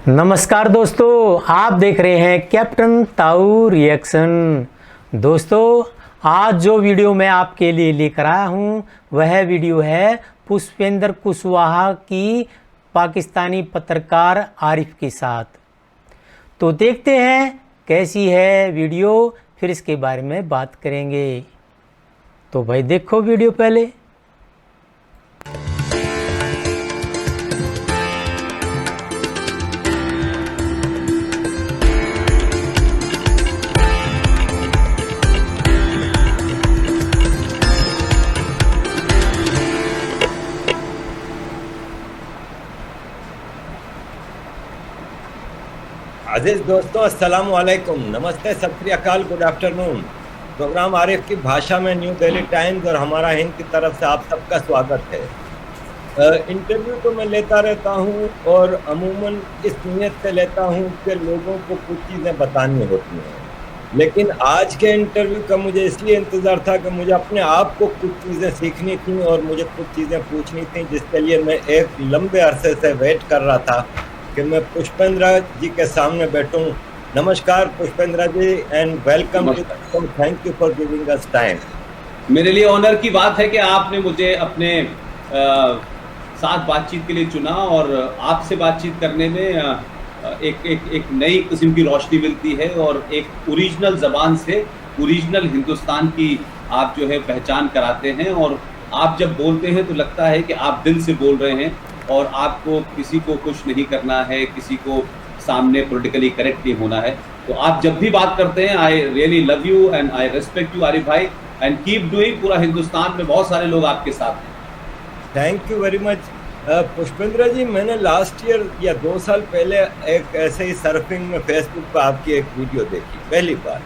नमस्कार दोस्तों, आप देख रहे हैं कैप्टन ताऊ रिएक्शन। दोस्तों, आज जो वीडियो मैं आपके लिए लेकर आया हूं वह वीडियो है पुष्पेंद्र कुशवाहा की पाकिस्तानी पत्रकार आरिफ के साथ। तो देखते हैं कैसी है वीडियो, फिर इसके बारे में बात करेंगे। तो भाई देखो वीडियो पहले। अजीज दोस्तों, अस्सलाम वालेकुम, नमस्ते, सत श्री अकाल, गुड आफ्टरनून। प्रोग्राम आरिफ की भाषा में न्यू दिल्ली टाइम्स और हमारा हिंद की तरफ से आप सबका स्वागत है। इंटरव्यू तो मैं लेता रहता हूं और अमूमन इस नीयत से लेता हूं कि लोगों को कुछ चीज़ें बतानी होती हैं, लेकिन आज के इंटरव्यू का मुझे इसलिए इंतज़ार था कि मुझे अपने आप को कुछ चीज़ें सीखनी थी और मुझे कुछ चीज़ें पूछनी थी, जिसके लिए मैं एक लंबे अरसे से वेट कर रहा था कि मैं पुष्पेंद्र जी के सामने बैठूं। नमस्कार Pushpendra ji and welcome to, thank you for giving us time. मेरे लिए ऑनर की बात है कि आपने मुझे अपने साथ बातचीत के लिए चुना और आपसे बातचीत करने में एक नई किस्म की रोशनी मिलती है और एक ओरिजिनल ज़बान से ओरिजिनल हिंदुस्तान की आप जो है पहचान कराते हैं। और आप जब बोलते हैं तो लगता है कि आप दिल से बोल रहे हैं और आपको किसी को कुछ नहीं करना है, किसी को सामने पॉलिटिकली करेक्ट नहीं होना है। तो आप जब भी बात करते हैं, I really love you and I respect you Arif भाई, एंड कीप डूइंग। पूरा हिंदुस्तान में बहुत सारे लोग आपके साथ हैं। Thank you very much Pushpendra ji. मैंने लास्ट ईयर या 2 साल पहले एक ऐसे ही सर्फिंग में फेसबुक पर आपकी एक वीडियो देखी पहली बार।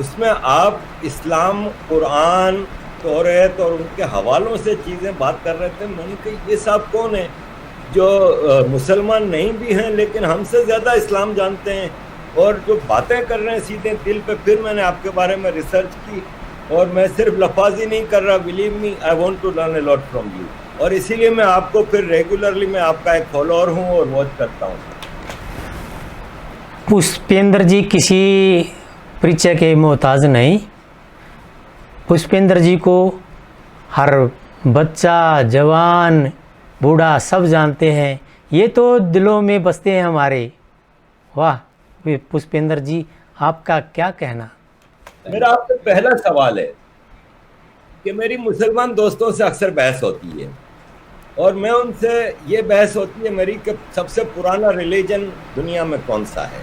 उसमें आप इस्लाम, कुरान, तौरात और उनके हवालों से चीज़ें बात कर रहे थे। मैंने कहा ये साहब कौन है जो मुसलमान नहीं भी हैं लेकिन हमसे ज़्यादा इस्लाम जानते हैं और जो बातें कर रहे हैं सीधे दिल पे। फिर मैंने आपके बारे में रिसर्च की और मैं सिर्फ लफाजी नहीं कर रहा, believe me, I want to learn a lot from you. और इसीलिए मैं आपको फिर रेगुलरली मैं आपका एक फॉलोअर हूँ और वॉच करता हूँ। पुष्पेंद्र जी किसी परिचय के मोहताज नहीं। पुष्पेंद्र जी को हर बच्चा, जवान, बूढ़ा सब जानते हैं। ये तो दिलों में बसते हैं हमारे। वाह पुष्पेंद्र जी, आपका क्या कहना? मेरा आपसे पहला सवाल है कि मेरी मुसलमान दोस्तों से अक्सर बहस होती है और मैं उनसे ये बहस होती है मेरी कि सबसे पुराना रिलीजन दुनिया में कौन सा है।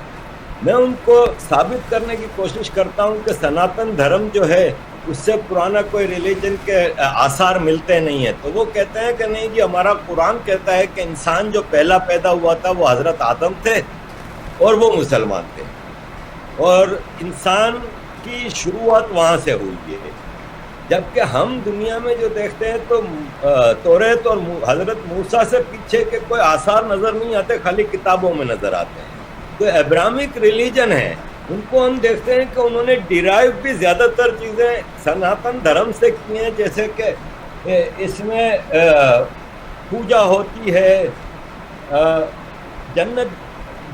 मैं उनको साबित करने की कोशिश करता हूँ कि सनातन धर्म जो है उससे पुराना कोई रिलीजन के आसार मिलते नहीं है। तो वो कहते हैं कि नहीं जी, हमारा कुरान कहता है कि इंसान जो पहला पैदा हुआ था वो हज़रत आदम थे और वो मुसलमान थे और इंसान की शुरुआत वहाँ से हुई है। जबकि हम दुनिया में जो देखते हैं तो तौरात और हज़रत मूसा से पीछे के कोई आसार नज़र नहीं आते, खाली किताबों में नज़र आते हैं। तो अब्राहमिक रिलीजन है, उनको हम देखते हैं कि उन्होंने डिराइव भी ज़्यादातर चीज़ें सनातन धर्म से की हैं, जैसे कि इसमें पूजा होती है, जन्नत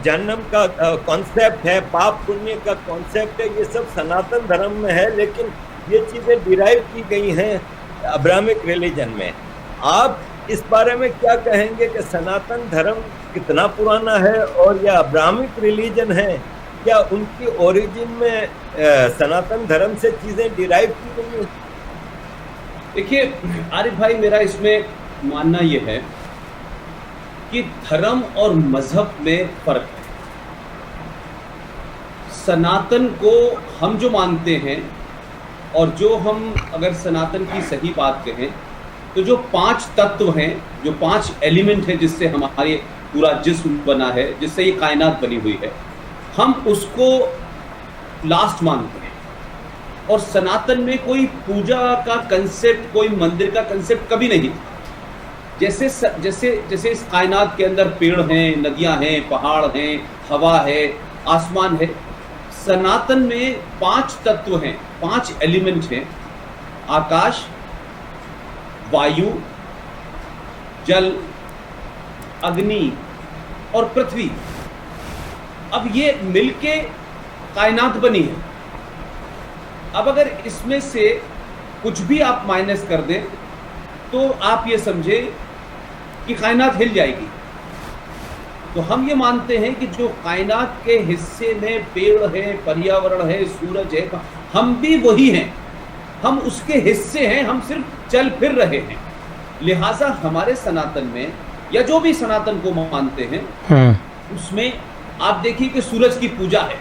जन्नम का कॉन्सेप्ट है, पाप पुण्य का कॉन्सेप्ट है, ये सब सनातन धर्म में है, लेकिन ये चीज़ें डिराइव की गई हैं अब्राहमिक रिलीजन में। आप इस बारे में क्या कहेंगे कि सनातन धर्म कितना पुराना है और यह अब्राहमिक रिलीजन है, क्या उनकी ओरिजिन में सनातन धर्म से चीज़ें डिराइव की गई हैं? देखिए आरिफ भाई, मेरा इसमें मानना यह है कि धर्म और मजहब में फर्क है। सनातन को हम जो मानते हैं और जो हम अगर सनातन की सही बात कहें तो जो 5 तत्व हैं, जो 5 एलिमेंट हैं जिससे हमारे पूरा जिस्म बना है, जिससे ये कायनात बनी हुई है, हम उसको लास्ट मानते हैं। और सनातन में कोई पूजा का कंसेप्ट, कोई मंदिर का कंसेप्ट कभी नहीं था। जैसे जैसे जैसे इस कायनात के अंदर पेड़ हैं, नदियां हैं, पहाड़ हैं, हवा है, आसमान है, सनातन में 5 तत्व हैं, 5 एलिमेंट हैं: आकाश, वायु, जल, अग्नि और पृथ्वी। अब ये मिलके कायनात बनी है। अब अगर इसमें से कुछ भी आप माइनस कर दें तो आप ये समझे कि कायनात हिल जाएगी। तो हम ये मानते हैं कि जो कायनात के हिस्से में पेड़ है, पर्यावरण है, सूरज है, हम भी वही हैं, हम उसके हिस्से हैं, हम सिर्फ चल फिर रहे हैं। लिहाजा हमारे सनातन में या जो भी सनातन को मानते हैं उसमें आप देखिए कि सूरज की पूजा है,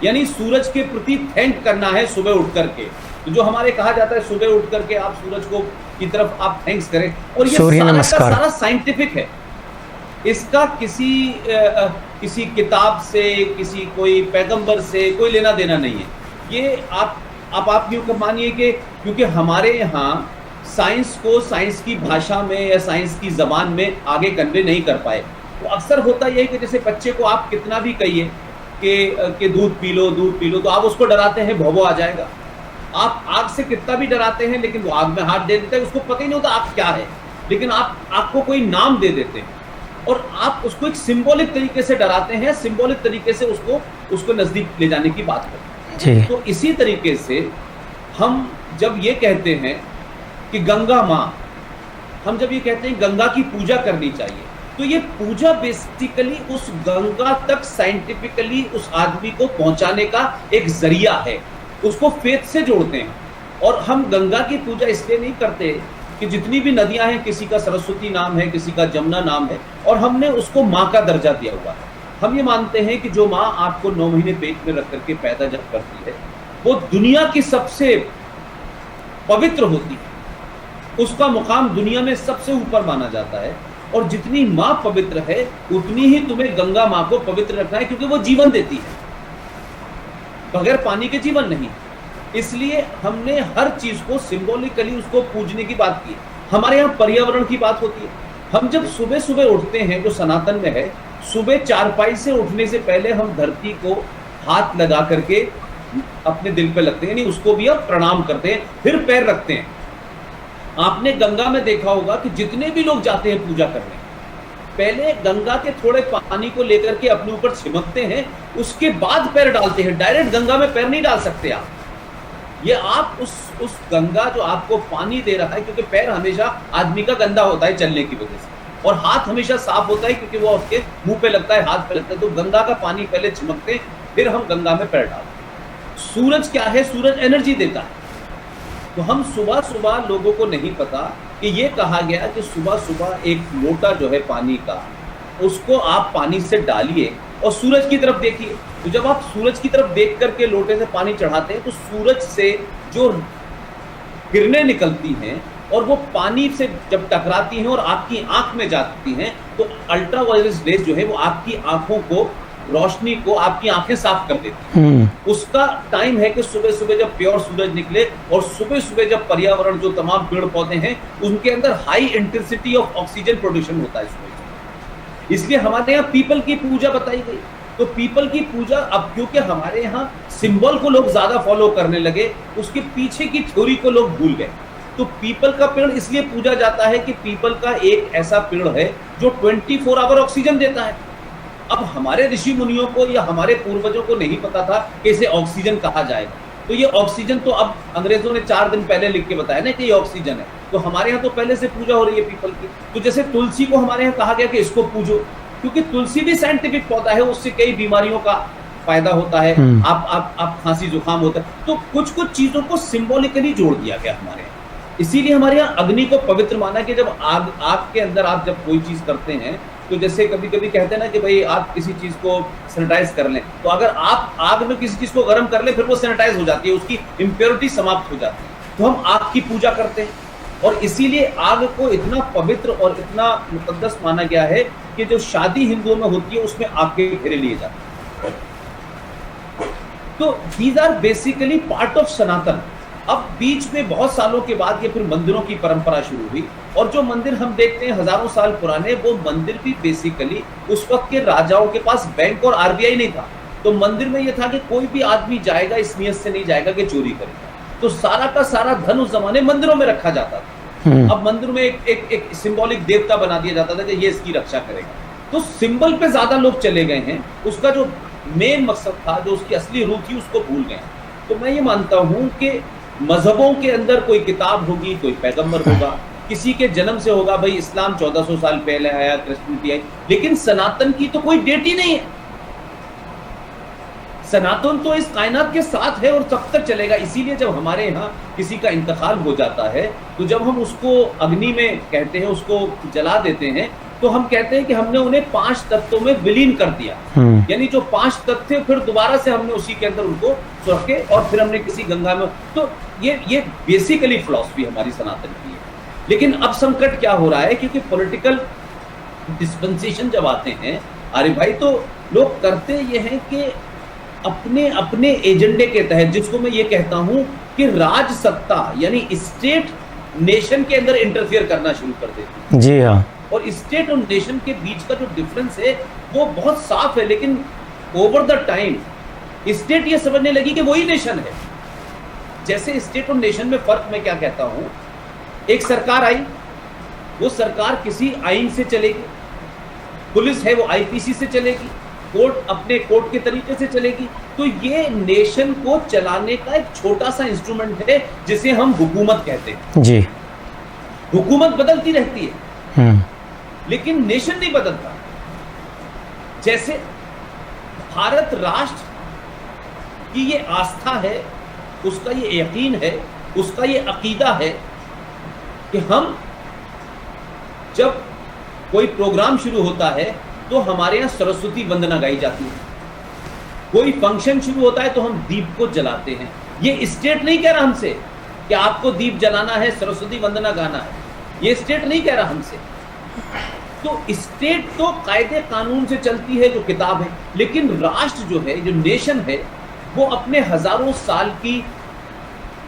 यानी सूरज के प्रति थैंक करना है सुबह उठ करके। तो जो हमारे कहा जाता है सुबह उठ करके आप सूरज को की तरफ आप थैंक्स करें, और ये सारा साइंटिफिक है। इसका किसी किताब से, किसी कोई पैगंबर से कोई लेना देना नहीं है। ये आप यूँ मानिए कि क्योंकि हमारे यहाँ साइंस को साइंस की भाषा में या साइंस की ज़बान में आगे कन्वे नहीं कर पाए। तो अक्सर होता यही कि जैसे बच्चे को आप कितना भी कहिए कि दूध पी लो, तो आप उसको डराते हैं भौंभो आ जाएगा। आप आग से कितना भी डराते हैं लेकिन वो आग में हाथ दे देता है, उसको पता ही नहीं होता आग क्या है, लेकिन आप आग को कोई नाम दे देते हैं और आप उसको एक सिंबॉलिक तरीके से डराते हैं, सिंबॉलिक तरीके से उसको नजदीक ले जाने की बात करते हैं। तो इसी तरीके से हम जब ये कहते हैं कि गंगा माँ, हम जब ये कहते हैं गंगा की पूजा करनी चाहिए, तो ये पूजा बेसिकली उस गंगा तक साइंटिफिकली उस आदमी को पहुंचाने का एक जरिया है, उसको फेथ से जोड़ते हैं। और हम गंगा की पूजा इसलिए नहीं करते कि जितनी भी नदियां हैं, किसी का सरस्वती नाम है, किसी का जमुना नाम है, और हमने उसको माँ का दर्जा दिया हुआ है। हम ये मानते हैं कि जो माँ आपको 9 महीने पेट में रख करके पैदा जब करती है, वो दुनिया की सबसे पवित्र होती है, उसका मुकाम दुनिया में सबसे ऊपर माना जाता है। और जितनी माँ पवित्र है उतनी ही तुम्हें गंगा माँ को पवित्र रखना है, क्योंकि वो जीवन देती है, बगैर पानी के जीवन नहीं। इसलिए हमने हर चीज को सिंबॉलिकली उसको पूजने की बात की। हमारे यहाँ पर्यावरण की बात होती है। हम जब सुबह सुबह उठते हैं, जो सनातन में है, सुबह चारपाई से उठने से पहले हम धरती को हाथ लगा करके अपने दिल पे लगते हैं, यानी उसको भी अब प्रणाम करते हैं, फिर पैर रखते हैं। आपने गंगा में देखा होगा कि जितने भी लोग जाते हैं पूजा करने, पहले गंगा के थोड़े पानी को लेकर के अपने ऊपर छिमकते हैं, उसके बाद पैर डालते हैं। डायरेक्ट गंगा में पैर नहीं डाल सकते आप। ये आप उस गंगा जो आपको पानी दे रहा है, क्योंकि पैर हमेशा आदमी का गंदा होता है चलने की वजह से, और हाथ हमेशा साफ होता है क्योंकि वो उसके मुंह पे लगता है, हाथ पे लगता है। तो गंगा का पानी पहले छिमकते हैं, फिर हम गंगा में पैर डालते हैं। सूरज क्या है? सूरज एनर्जी देता है। तो हम सुबह सुबह, लोगों को नहीं पता कि ये कहा गया कि सुबह सुबह एक लोटा जो है पानी का, उसको आप पानी से डालिए और सूरज की तरफ देखिए। तो जब आप सूरज की तरफ देख करके लोटे से पानी चढ़ाते हैं, तो सूरज से जो किरणें निकलती हैं और वो पानी से जब टकराती हैं और आपकी आंख में जाती हैं, तो अल्ट्रावायलेट रेज जो है वो आपकी आंखों को, रोशनी को, आपकी आंखें साफ कर देती है। उसका टाइम है कि सुबह सुबह जब प्योर सूरज निकले और सुबह सुबह जब पर्यावरण, जो तमाम पेड़ पौधे हैं, उनके अंदर high intensity of oxygen production होता है सुबह। इसलिए हमारे यहाँ पीपल की पूजा बताई गई। तो पीपल की पूजा, अब क्योंकि हमारे यहाँ सिंबल को लोग ज्यादा फॉलो करने लगे, उसके पीछे की थ्योरी को लोग भूल गए। तो पीपल का पेड़ इसलिए पूजा जाता है कि पीपल का एक ऐसा पेड़ है जो 24 आवर ऑक्सीजन देता है। अब हमारे ऋषि मुनियों को या हमारे पूर्वजों को नहीं पता था कि इसे ऑक्सीजन कहा जाएगा। तो ये ऑक्सीजन तो अब अंग्रेजों ने 4 दिन पहले लिख के बताया ना कि ये ऑक्सीजन है। तो हमारे यहाँ तो पहले से पूजा हो रही है पीपल की। तो जैसे तुलसी को हमारे यहाँ कहा गया कि इसको पूजो, क्योंकि तुलसी भी साइंटिफिक पौधा है, उससे कई बीमारियों का फायदा होता है। आप खांसी जुकाम होता है, तो कुछ कुछ चीजों को सिंबॉलिकली जोड़ दिया गया हमारे यहाँ। इसीलिए हमारे यहाँ अग्नि को पवित्र माना कि जब आग के अंदर आप जब कोई चीज करते हैं, तो जैसे कभी कभी कहते हैं ना कि भाई आप किसी चीज को सैनिटाइज कर लें, तो अगर आप आग में किसी चीज को गर्म कर लें, फिर वो सैनिटाइज हो जाती है, उसकी इम्प्योरिटी समाप्त हो जाती है। तो हम आग की पूजा करते हैं, और इसीलिए आग को इतना पवित्र और इतना मुकद्दस माना गया है कि जो शादी हिंदुओं में होती है उसमें आग के घेरे लिए जाते हैं। तो these are basically part of Sanatan. अब बीच में बहुत सालों के बाद ये फिर मंदिरों की परंपरा शुरू हुई, और जो मंदिर हम देखते हैं हजारों साल पुराने, वो मंदिर भी बेसिकली उस वक्त के राजाओं के पास बैंक और आरबीआई नहीं था। तो मंदिर में ये था कि कोई भी आदमी जाएगा इस नियत से नहीं जाएगा कि चोरी करेगा। तो सारा का सारा धन उस जमाने मंदिरों में रखा जाता था। अब मंदिर में एक सिंबॉलिक देवता बना दिया जाता था कि ये इसकी रक्षा करेगा। तो सिंबल पे ज्यादा लोग चले गए हैं, उसका जो मेन मकसद था, जो उसकी असली रूह थी, उसको भूल गए। तो मैं ये मानता हूँ कि मजहबों के अंदर कोई किताब होगी, कोई पैगंबर होगा, किसी के जन्म से होगा, भाई इस्लाम 1400 साल पहले आया, क्रिश्चियनिटी आई, लेकिन सनातन की तो कोई डेट ही नहीं है। सनातन तो इस कायनात के साथ है और तब तक चलेगा। इसीलिए जब हमारे यहाँ किसी का इंतकाल हो जाता है, तो जब हम उसको अग्नि में कहते हैं, उसको जला देते हैं, तो हम कहते हैं कि हमने उन्हें 5 तत्वों में विलीन कर दिया। यानी जो 5 तत्व थे, फिर दोबारा से हमने उसी के अंदर उनको रखे और फिर हमने किसी गंगा में। तो ये बेसिकली फिलॉसफी हमारी सनातन की है। लेकिन अब संकट क्या हो रहा है, क्योंकि पॉलिटिकल डिस्पेंसेशन जब आते हैं, अरे भाई, तो लोग करते ये हैं कि अपने अपने एजेंडे के तहत, जिसको मैं ये कहता हूं कि राज सत्ता यानी स्टेट नेशन के अंदर इंटरफियर करना शुरू कर देती है। जी हाँ। और स्टेट और नेशन के बीच का जो डिफरेंस है वो बहुत साफ है, लेकिन ओवर द टाइम स्टेट ये समझने लगी कि वही नेशन है। जैसे स्टेट और नेशन में फर्क मैं क्या कहता हूं, एक सरकार आई, वो सरकार किसी आइन से चलेगी, पुलिस है वो आईपीसी से चलेगी, कोर्ट अपने कोर्ट के तरीके से चलेगी। तो ये नेशन को चलाने का एक छोटा सा इंस्ट्रूमेंट है जिसे हम हुकूमत कहते हैं। जी, हुकूमत बदलती रहती है लेकिन नेशन नहीं बदलता। जैसे भारत राष्ट्र की ये आस्था है, उसका ये यकीन है, उसका ये अकीदा है कि हम जब कोई प्रोग्राम शुरू होता है तो हमारे यहाँ सरस्वती वंदना गाई जाती है, कोई फंक्शन शुरू होता है तो हम दीप को जलाते हैं। ये स्टेट नहीं कह रहा हमसे कि आपको दीप जलाना है, सरस्वती वंदना गाना है, ये स्टेट नहीं कह रहा हमसे। तो स्टेट तो कायदे कानून से चलती है, जो किताब है, लेकिन राष्ट्र जो है, जो नेशन है, वो अपने हजारों साल की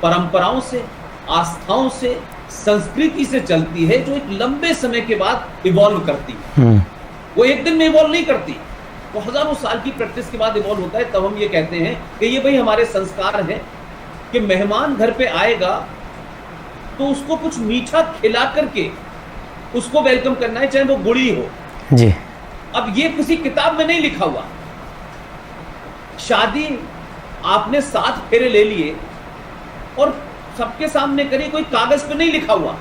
परंपराओं से, आस्थाओं से, संस्कृति से चलती है, जो एक लंबे समय के बाद इवॉल्व करती है। वो एक दिन में इवॉल्व नहीं करती, वो हजारों साल की प्रैक्टिस के बाद इवॉल्व होता है। तब हम ये कहते हैं कि ये भाई हमारे संस्कार हैं कि मेहमान घर पे आएगा तो उसको कुछ मीठा खिला करके उसको वेलकम करना है, चाहे वो गुड़ी हो। जी। अब ये किसी किताब में नहीं लिखा हुआ। शादी आपने 7 फेरे ले लिए और सबके सामने करी, कोई कागज पे नहीं लिखा हुआ,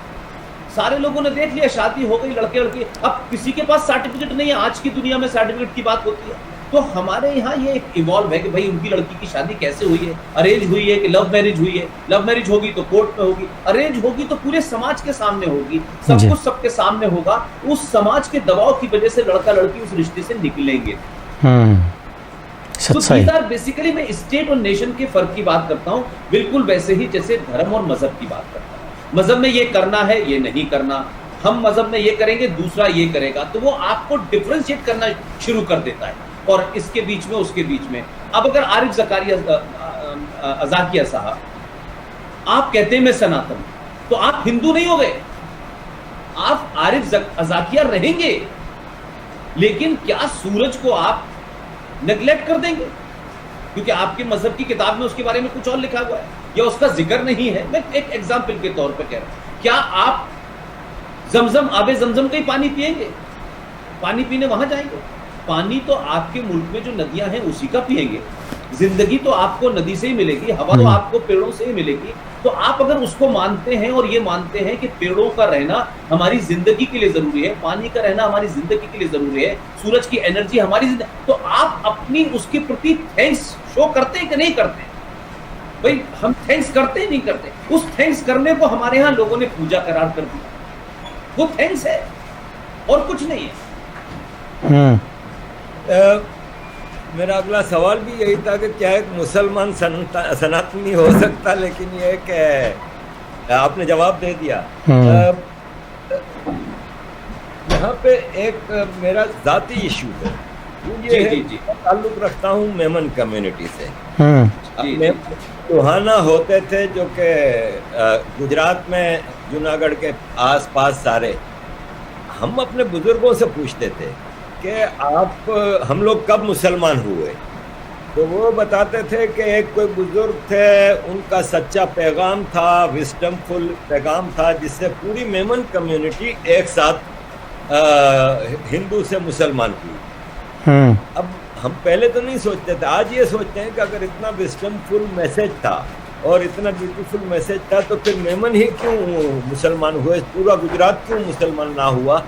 सारे लोगों ने देख लिया, शादी हो गई, लड़के लड़की। अब किसी के पास सर्टिफिकेट नहीं है, आज की दुनिया में सर्टिफिकेट की बात होती है। तो हमारे यहाँ ये एक इवॉल्व है कि भाई उनकी लड़की की शादी कैसे हुई है, अरेंज हुई है कि लव मैरिज हुई है। लव मैरिज होगी तो कोर्ट में होगी, अरेंज होगी तो पूरे समाज के सामने होगी, सब कुछ सबके सामने होगा। उस समाज के दबाव की वजह से लड़का लड़की उस रिश्ते से निकलेंगे। तो बेसिकली मैं स्टेट और नेशन के फर्क की बात करता हूँ, बिल्कुल वैसे ही जैसे धर्म और मजहब की बात करता हूँ। मजहब में ये करना है, ये नहीं करना, हम मजहब में ये करेंगे, दूसरा ये करेगा, तो वो आपको डिफरेंशिएट करना शुरू कर देता है, और इसके बीच में, उसके बीच में। अब अगर आरिफ ज़कारिया साहब आप कहते हैं मैं सनातन, तो आप हिंदू नहीं हो गए, आप आरिफ ज़कारिया रहेंगे, लेकिन क्या सूरज को आप नेग्लेक्ट कर देंगे क्योंकि आपके मजहब की किताब में उसके बारे में कुछ और लिखा हुआ है या उसका जिक्र नहीं है? मैं एक एग्जाम्पल के तौर पर कह रहा हूं, क्या आप जमजम, आबे जमजम का ही पानी पिएंगे? पानी पीने वहां जाएंगे? पानी तो आपके मुल्क में जो नदियां हैं उसी का पिएंगे। जिंदगी तो आपको नदी से ही मिलेगी, हवा तो आपको पेड़ों से ही मिलेगी। तो आप अगर उसको मानते हैं और ये मानते हैं कि पेड़ों का रहना हमारी जिंदगी के लिए जरूरी है, पानी का रहना हमारी जिंदगी के लिए जरूरी है, सूरज की एनर्जी हमारी जिंदगी, तो आप अपनी उसके प्रति थैंक्स शो करते हैं कि नहीं करते? भाई हम थैंक्स करते ही नहीं करते। उस थैंक्स करने को हमारे यहाँ लोगों ने पूजा करार कर दिया, वो थैंक्स है और कुछ नहीं है। मेरा अगला सवाल भी यही था कि क्या एक मुसलमान सनातनी हो सकता, लेकिन ये कि आपने जवाब दे दिया। यहाँ पे एक मेरा जाती इशू है, ये जी ताल्लुक रखता हूँ मेमन कम्युनिटी से। सुहाना होते थे जो कि गुजरात में जूनागढ़ के आसपास सारे, हम अपने बुजुर्गों से पूछते थे कि हम लोग कब मुसलमान हुए, तो वो बताते थे कि एक कोई बुजुर्ग थे, उनका सच्चा पैगाम था, विस्डमफुल पैगाम था, जिससे पूरी मेमन कम्युनिटी एक साथ हिंदू से मुसलमान हुई। अब हम पहले तो नहीं सोचते थे, आज ये सोचते हैं कि अगर इतना विस्डमफुल मैसेज था और इतना ब्यूटीफुल मैसेज था तो फिर मेमन ही क्यों मुसलमान हुए, पूरा गुजरात क्यों मुसलमान ना हुआ।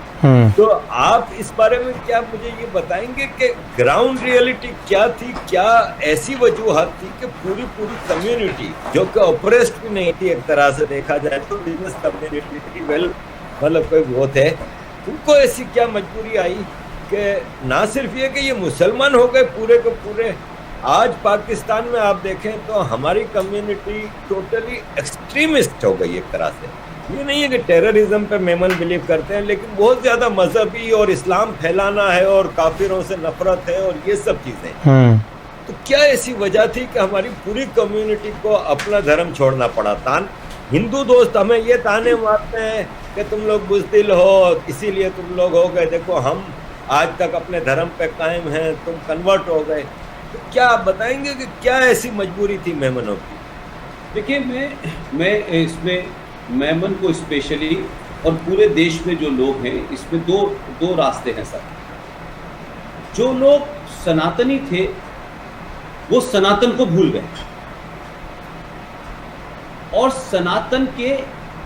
तो आप इस बारे में क्या मुझे ये बताएंगे कि ग्राउंड रियलिटी क्या थी, क्या ऐसी वजूहत थी कि पूरी कम्युनिटी जो कि ऑपरेस्ड भी नहीं थी एक तरह से देखा जाए तो, बिजनेस कम्युनिटी थी, वेल मतलब कोई वो थे, उनको ऐसी क्या मजबूरी आई कि ना सिर्फ ये कि ये मुसलमान हो गए पूरे के पूरे। आज पाकिस्तान में आप देखें तो हमारी कम्युनिटी टोटली एक्सट्रीमिस्ट हो गई एक तरह से। ये नहीं है कि टेररिज्म पे मेमन बिलीव करते हैं, लेकिन बहुत ज़्यादा मजहबी और इस्लाम फैलाना है और काफिरों से नफरत है और ये सब चीज़ें। तो क्या ऐसी वजह थी कि हमारी पूरी कम्युनिटी को अपना धर्म छोड़ना पड़ा? हिंदू दोस्त हमें ये ताने मारते हैं कि तुम लोग बुज़दिल हो, इसीलिए तुम लोग हो गए, देखो हम आज तक अपने धर्म पे कायम हैं, तुम कन्वर्ट हो गए। तो क्या आप बताएंगे कि क्या ऐसी मजबूरी थी मेमनों की? देखिए, मैं इसमें मेमन को स्पेशली और पूरे देश में जो लोग हैं, इसमें दो रास्ते हैं सर। जो लोग सनातनी थे वो सनातन को भूल गए और सनातन के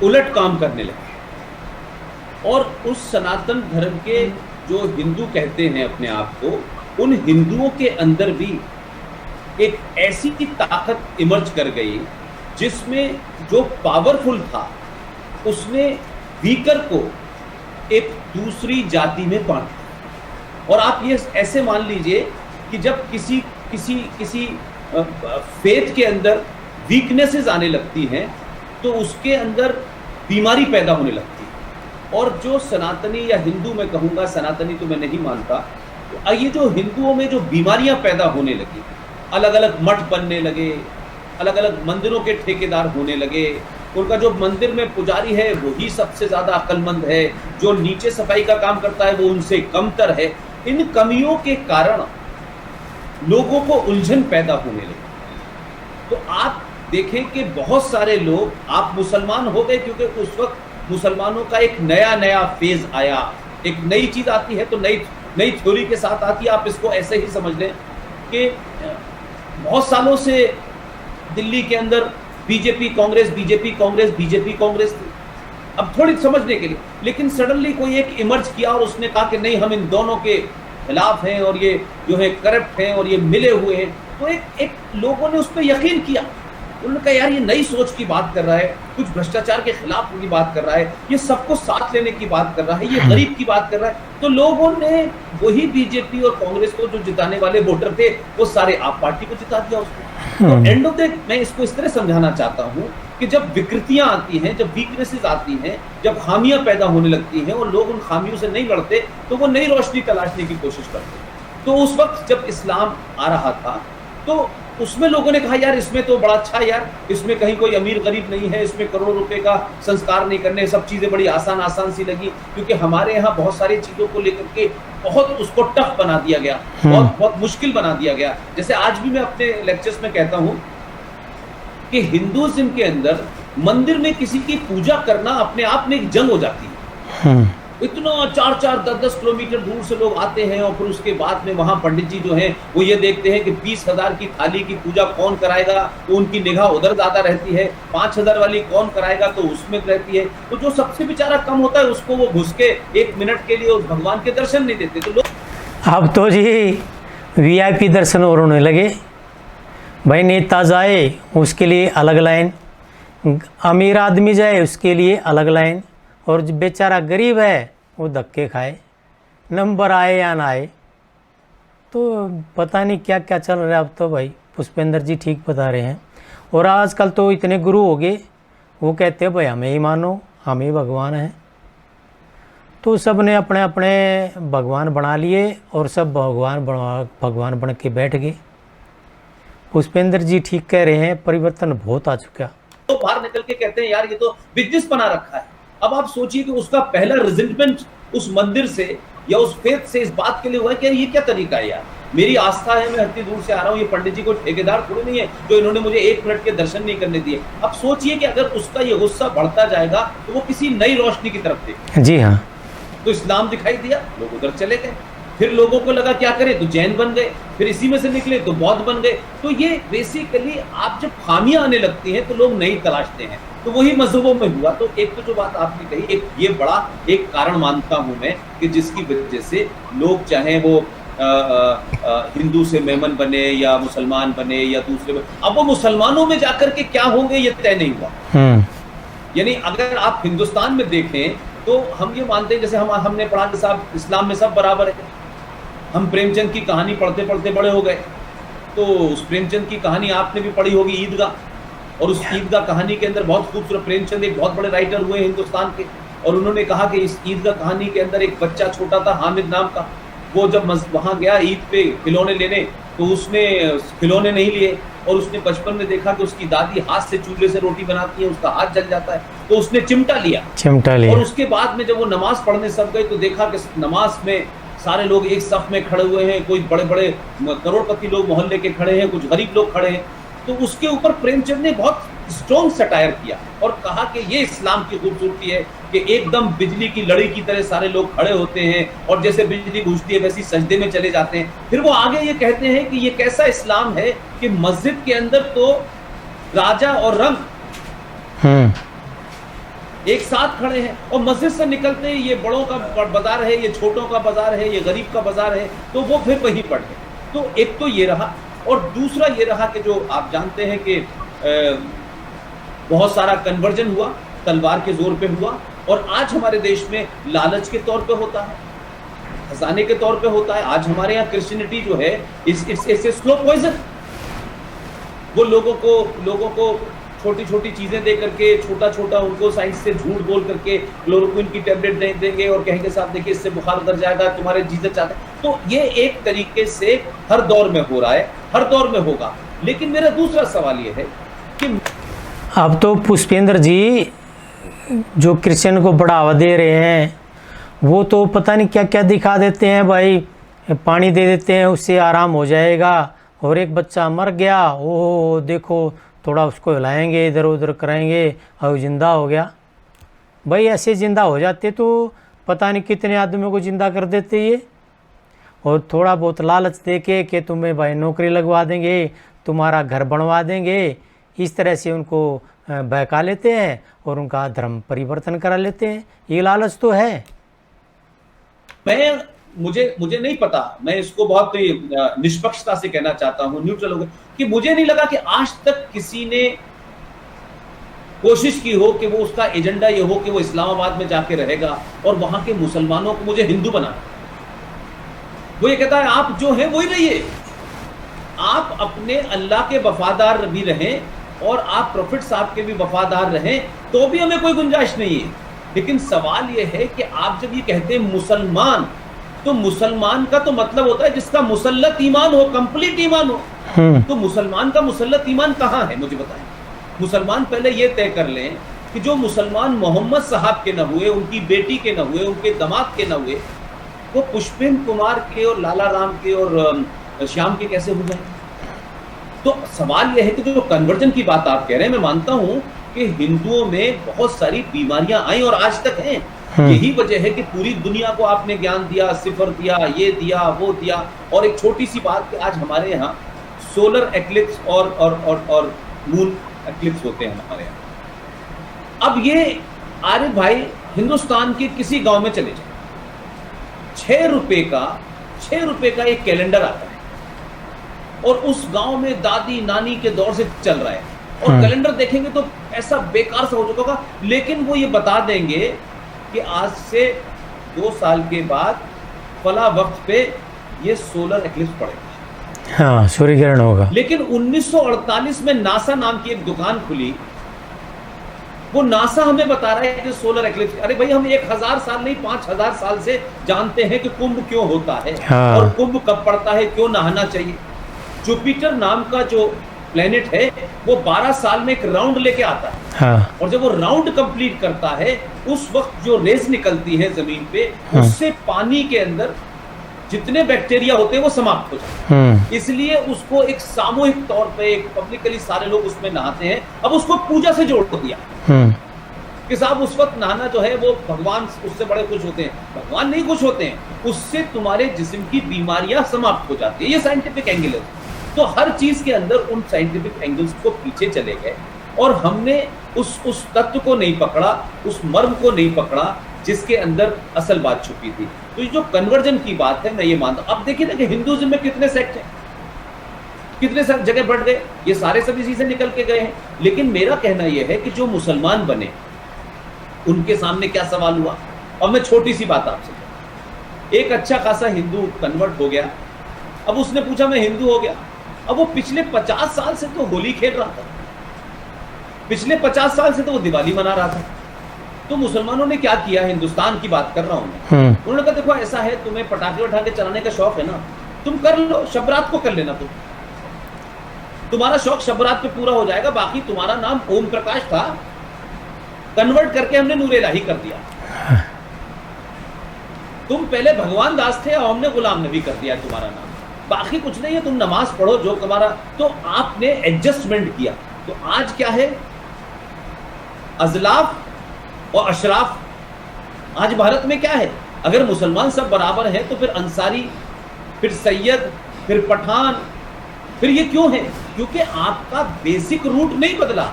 उलट काम करने लगे, और उस सनातन धर्म के जो हिंदू कहते हैं अपने आप को, उन हिंदुओं के अंदर भी एक ऐसी ताकत इमर्ज कर गई जिसमें जो पावरफुल था उसने वीकर को एक दूसरी जाति में बांट दिया। और आप ये ऐसे मान लीजिए कि जब किसी फेथ के अंदर वीकनेसेस आने लगती हैं तो उसके अंदर बीमारी पैदा होने लगती है। और जो सनातनी या हिंदू, मैं कहूँगा सनातनी तो मैं नहीं मानता, तो ये जो हिंदुओं में जो बीमारियां पैदा होने लगी, अलग अलग मठ बनने लगे, अलग अलग मंदिरों के ठेकेदार होने लगे, उनका जो मंदिर में पुजारी है वही सबसे ज़्यादा अक्लमंद है, जो नीचे सफाई का काम करता है वो उनसे कमतर है। इन कमियों के कारण लोगों को उलझन पैदा होने लगी। तो आप देखें कि बहुत सारे लोग, आप मुसलमान हो गए क्योंकि उस वक्त मुसलमानों का एक नया फेज आया, एक नई चीज़ आती है तो नई थ्योरी के साथ आती है। आप इसको ऐसे ही समझ लें कि बहुत सालों से दिल्ली के अंदर बीजेपी कांग्रेस थी, अब थोड़ी समझने के लिए, लेकिन सडनली कोई एक इमर्ज किया और उसने कहा कि नहीं, हम इन दोनों के खिलाफ हैं और ये जो है करप्ट हैं और ये मिले हुए हैं। तो एक लोगों ने उस पर यकीन किया, उन्होंने कहा यार ये नई सोच की बात कर रहा है, कुछ भ्रष्टाचार के खिलाफ की बात कर रहा है, ये सबको साथ लेने की बात कर रहा है, ये गरीब की बात कर रहा है। तो लोगों ने वही बीजेपी और कांग्रेस को, जो जिताने वाले वोटर थे, वो सारे आप पार्टी को जिता दिया उसको। तो एंड ऑफ द, मैं इसको इस तरह समझाना चाहता हूँ कि जब विकृतियां आती हैं, जब वीकनेसेस आती हैं, जब खामियां पैदा होने लगती हैं और लोग उन खामियों से नहीं लड़ते तो वो नई रोशनी तलाशने की कोशिश करते। तो उस वक्त जब इस्लाम आ रहा था तो उसमें लोगों ने कहा यार इसमें तो बड़ा अच्छा है यार, इसमें कहीं कोई अमीर गरीब नहीं है, इसमें करोड़ों रुपए का संस्कार नहीं करने, सब चीज़ें बड़ी आसान सी लगी, क्योंकि हमारे यहाँ बहुत सारी चीज़ों को लेकर के बहुत उसको टफ बना दिया गया, बहुत मुश्किल बना दिया गया। जैसे आज भी मैं अपने लेक्चर्स में कहता हूँ कि हिंदुइज्म के अंदर मंदिर में किसी की पूजा करना अपने आप में एक जंग हो जाती है। इतना 4-10 किलोमीटर दूर से लोग आते हैं और फिर उसके बाद में वहाँ पंडित जी जो हैं वो ये देखते हैं कि 20,000 की थाली की पूजा कौन कराएगा, तो उनकी निगाह उधर ज़्यादा रहती है, 5,000 वाली कौन कराएगा तो उसमें रहती है। तो जो सबसे बेचारा कम होता है उसको वो घुस के 1 मिनट के लिए उस भगवान के दर्शन नहीं देते। तो लोग अब तो जी VIP दर्शन और होने लगे, भाई नेता जाए उसके लिए अलग लाइन, अमीर आदमी जाए उसके लिए अलग लाइन, और जो बेचारा गरीब है वो धक्के खाए, नंबर आए या ना आए। तो पता नहीं क्या क्या चल रहा है अब तो भाई, पुष्पेंद्र जी ठीक बता रहे हैं। और आजकल तो इतने गुरु हो गए, वो कहते हैं भाई हमें ही मानो, हम ही भगवान हैं। तो सब ने अपने अपने भगवान बना लिए और सब भगवान बन के बैठ गए। पुष्पेंद्र जी ठीक कह रहे हैं, परिवर्तन बहुत आ चुका। तो बाहर निकल के कहते हैं यार ये तो बिजनेस बना रखा है। अब आप सोचिए कि उसका पहला रिजल्टेंट उस मंदिर से या उस फेथ से इस बात के लिए हुआ है कि ये क्या तरीका है यार, मेरी आस्था है, मैं इतनी दूर से आ रहा हूँ, ये पंडित जी को ठेकेदार थोड़ी नहीं है जो इन्होंने मुझे 1 मिनट के दर्शन नहीं करने दिए। अब सोचिए कि अगर उसका ये गुस्सा बढ़ता जाएगा तो वो किसी नई रोशनी की तरफ थे। जी हाँ, तो इस्लाम दिखाई दिया, लोग उधर चले गए। फिर लोगों को लगा क्या करें, तो जैन बन गए, फिर इसी में से निकले तो बौद्ध बन गए। तो ये बेसिकली आप जब खामियां आने लगती हैं तो लोग नहीं तलाशते हैं, तो वही मजहबों में हुआ। तो एक तो जो बात आपने कही, एक ये बड़ा एक कारण मानता हूं मैं कि जिसकी वजह से लोग चाहे वो हिंदू से मेमन बने या मुसलमान बने या दूसरे, अब वो मुसलमानों में जाकर के क्या होंगे ये तय नहीं हुआ। यानी अगर आप हिंदुस्तान में देखें तो हम ये मानते हैं, जैसे हमने पढ़ा कि साहब इस्लाम में सब बराबर है। हम प्रेमचंद की कहानी पढ़ते पढ़ते बड़े हो गए, तो उस प्रेमचंद की कहानी आपने भी पढ़ी होगी, ईदगाह, और उस ईदगाह कहानी के अंदर बहुत खूबसूरत, प्रेमचंद एक बहुत बड़े राइटर हुए हिंदुस्तान के, और उन्होंने कहा कि इस ईदगाह कहानी के अंदर एक बच्चा छोटा था हामिद नाम का, वो जब वहाँ गया ईद पे खिलौने लेने, तो उसने खिलौने नहीं लिए, और उसने बचपन में देखा कि उसकी दादी हाथ से चूल्हे से रोटी बनाती है, उसका हाथ जल जाता है, तो उसने चिमटा लिया। और उसके बाद में जब वो नमाज पढ़ने सब गए तो देखा कि नमाज में सारे लोग एक सफ में खड़े हुए हैं, कोई बड़े बड़े करोड़पति लोग मोहल्ले के खड़े हैं, कुछ गरीब लोग खड़े हैं। तो उसके ऊपर प्रेमचंद ने बहुत स्ट्रॉन्ग सटायर किया और कहा कि ये इस्लाम की खूबसूरती है कि एकदम बिजली की लड़ी की तरह सारे लोग खड़े होते हैं, और जैसे बिजली घुसती है वैसी सजदे में चले जाते हैं। फिर वो आगे ये कहते हैं कि ये कैसा इस्लाम है कि मस्जिद के अंदर तो राजा और रंग एक साथ खड़े हैं, और मस्जिद से निकलते हैं ये बड़ों का बाजार है, ये छोटों का बाजार है, ये गरीब का बाजार है, तो वो फिर वहीं पड़ गए। तो एक तो ये रहा, और दूसरा ये रहा कि जो आप जानते हैं कि बहुत सारा कन्वर्जन हुआ, तलवार के जोर पे हुआ, और आज हमारे देश में लालच के तौर पे होता है, खजाने के तौर पे होता है। आज हमारे यहाँ क्रिश्चियनिटी जो है इट्स स्लो पॉइजन। वो लोगों को छोटी छोटी चीजें दे करके, छोटा छोटा उनको साइंस से झूठ बोल करके क्लोरोक्विन की टैबलेट नहीं देंगे और कहेंगे साहब देखिए इससे बुखार उतर जाएगा, तुम्हारे जीते चाहते। तो ये एक तरीके से हर दौर में हो रहा है, हर दौर में होगा। लेकिन मेरा दूसरा सवाल ये है कि अब तो पुष्पेंद्र जी जो क्रिश्चियन को बढ़ावा दे रहे हैं वो तो पता नहीं क्या क्या दिखा देते हैं भाई, पानी दे देते हैं उससे आराम हो जाएगा, और एक बच्चा मर गया, ओ देखो थोड़ा उसको हिलाएंगे इधर उधर कराएंगे और ज़िंदा हो गया। भाई ऐसे ज़िंदा हो जाते तो पता नहीं कितने आदमियों को ज़िंदा कर देते ये, और थोड़ा बहुत लालच दे के कि तुम्हें भाई नौकरी लगवा देंगे, तुम्हारा घर बनवा देंगे, इस तरह से उनको बहका लेते हैं और उनका धर्म परिवर्तन करा लेते हैं। ये लालच तो है। मुझे नहीं पता, मैं इसको बहुत निष्पक्षता से कहना चाहता हूं, न्यूट्रल होकर, कि मुझे नहीं लगा कि आज तक किसी ने कोशिश की हो कि वो उसका एजेंडा ये हो कि वो इस्लामाबाद में जाके रहेगा और वहां के मुसलमानों को मुझे हिंदू बनाना। वो ये कहता है आप जो हैं वही रहिए, आप अपने अल्लाह के वफादार भी रहें और आप प्रॉफिट साहब के भी वफादार रहें, तो भी हमें कोई गुंजाइश नहीं है। लेकिन सवाल ये है कि आप जब ये कहते हैं मुसलमान, तो मुसलमान का तो मतलब होता है जिसका मुसल्लत ईमान हो, कंप्लीट ईमान हो। तो मुसलमान का मुसल्लत ईमान कहाँ है मुझे बताएं। मुसलमान पहले ये तय कर लें कि जो मुसलमान मोहम्मद साहब के न हुए, उनकी बेटी के न हुए, उनके दामाद के न हुए, वो पुष्पेंद्र कुमार के और लाला राम के और श्याम के कैसे हो जाए। तो सवाल यह है कि जो कन्वर्जन की बात आप कह रहे हैं, मैं मानता हूं कि हिंदुओं में बहुत सारी बीमारियां आई और आज तक हैं। यही वजह है कि पूरी दुनिया को आपने ज्ञान दिया, सिफर दिया, ये दिया, वो दिया। और एक छोटी सी बात कि आज हमारे यहाँ सोलर एक्लिप्स और मून एक्लिप्स होते हैं हमारे यहाँ। अब ये आरिफ भाई हिंदुस्तान के किसी गांव में चले जाए, 6 रुपए का एक कैलेंडर आता है और उस गांव में दादी नानी के दौर से चल रहा है, और कैलेंडर देखेंगे तो ऐसा बेकार सा हो चुका होगा, लेकिन वो ये बता देंगे कि आज से 2 साल के बाद फला वक्त पे ये सोलर एक्लिप्स पड़ेगा। हाँ, सूर्य ग्रहण होगा। लेकिन 1948 में नासा नाम की एक दुकान खुली, वो नासा हमें बता रहा है कि सोलर एक्लिप्स। अरे भाई हम 1000 साल नहीं 5000 साल से जानते हैं कि कुंभ क्यों होता है। हाँ। और कुंभ कब पड़ता है, क्यों नहाना चाहिए। जुपिटर नाम का जो प्लेनेट है वो 12 साल में एक राउंड लेके आता है। हाँ। और जब वो राउंड कंप्लीट करता है उस वक्त जो रेस निकलती है जमीन पे, उससे पानी के अंदर जितने बैक्टीरिया होते हैं वो समाप्त हो जाते हैं। इसलिए उसको एक सामूहिक तौर पे एक पब्लिकली सारे लोग उसमें नहाते हैं। अब उसको पूजा से जोड़ दिया कि कि साहब उस वक्त नहाना जो है वो भगवान उससे बड़े खुश होते हैं। भगवान नहीं खुश होते हैं, उससे तुम्हारे जिस्म की बीमारियां समाप्त हो जाती है। ये साइंटिफिक एंगल है। तो हर चीज के अंदर उन साइंटिफिक एंगल्स को पीछे चले गए और हमने उस तत्व को नहीं पकड़ा, उस मर्म को नहीं पकड़ा जिसके अंदर असल बात छुपी थी। तो ये जो कन्वर्जन की बात है, मैं ये मानता हूं। अब देखिए ना कि हिंदुइज्म में कितने सेक्ट हैं, कितने सब जगह बढ़ गए, ये सारे सब इसी से निकल के गए हैं। लेकिन मेरा कहना यह है कि जो मुसलमान बने उनके सामने क्या सवाल हुआ। अब मैं छोटी सी बात आपसे कहूं, एक अच्छा खासा हिंदू कन्वर्ट हो गया, अब उसने पूछा मैं हिंदू हो गया। अब वो पिछले 50 साल से तो होली खेल रहा था, पिछले 50 साल से तो वो दिवाली मना रहा था। तो मुसलमानों ने क्या किया, हिंदुस्तान की बात कर रहा हूं मैं, उन्होंने कहा देखो ऐसा है, तुम्हें पटाखे उठा के चलाने का शौक है ना, तुम कर लो, शब रात को कर लेना, तुम्हारा शौक शब रात पे पूरा हो जाएगा। बाकी तुम्हारा नाम ओम प्रकाश था, कन्वर्ट करके हमने नूर इलाही कर दिया। तुम पहले भगवान दास थे और हमने गुलाम नबी कर दिया तुम्हारा नाम। बाकी कुछ नहीं है, तुम नमाज पढ़ो जो तुम्हारा। तो आपने एडजस्टमेंट किया। तो आज क्या है, अजलाफ और अशराफ। आज भारत में क्या है, अगर मुसलमान सब बराबर हैं तो फिर अंसारी, फिर सैयद, फिर पठान, फिर ये क्यों है? क्योंकि आपका बेसिक रूट नहीं बदला।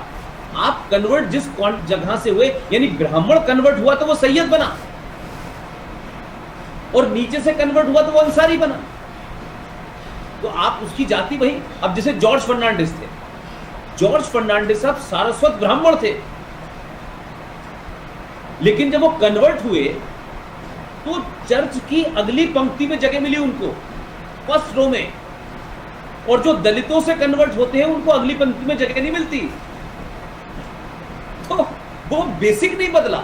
आप कन्वर्ट जिस जगह से हुए, यानी ब्राह्मण कन्वर्ट हुआ तो वो सैयद बना, और नीचे से कन्वर्ट हुआ तो वो अंसारी बना। तो आप उसकी जाति वही। अब जैसे जॉर्ज फर्नांडिस थे, जॉर्ज फर्नांडिस साहब सारस्वत ब्राह्मण थे, लेकिन जब वो कन्वर्ट हुए तो चर्च की अगली पंक्ति में जगह मिली उनको, फर्स्ट रो में। और जो दलितों से कन्वर्ट होते हैं उनको अगली पंक्ति में जगह नहीं मिलती। तो वो बेसिक नहीं बदला।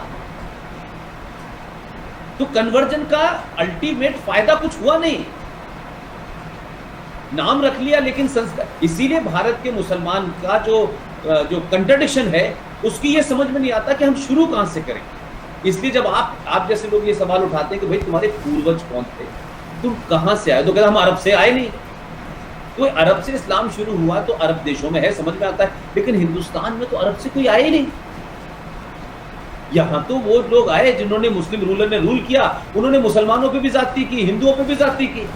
तो कन्वर्जन का अल्टीमेट फायदा कुछ हुआ नहीं, नाम रख लिया लेकिन संस्कार। इसीलिए भारत के मुसलमान का जो कंट्रडिक्शन है, उसकी ये समझ में नहीं आता कि हम शुरू कहां से करें। इसलिए जब आप जैसे लोग ये सवाल उठाते हैं कि भाई तुम्हारे पूर्वज कौन थे, तुम कहां से आए, तो कहते हम अरब से आए नहीं। तो अरब से इस्लाम शुरू हुआ तो अरब देशों में है, समझ में आता है, लेकिन हिंदुस्तान में तो अरब से कोई आए ही नहीं। यहां तो वो लोग आए जिन्होंने, मुस्लिम रूलर ने रूल किया, उन्होंने मुसलमानों पे भी ज्यादती की, हिंदुओं पे भी ज्यादती की।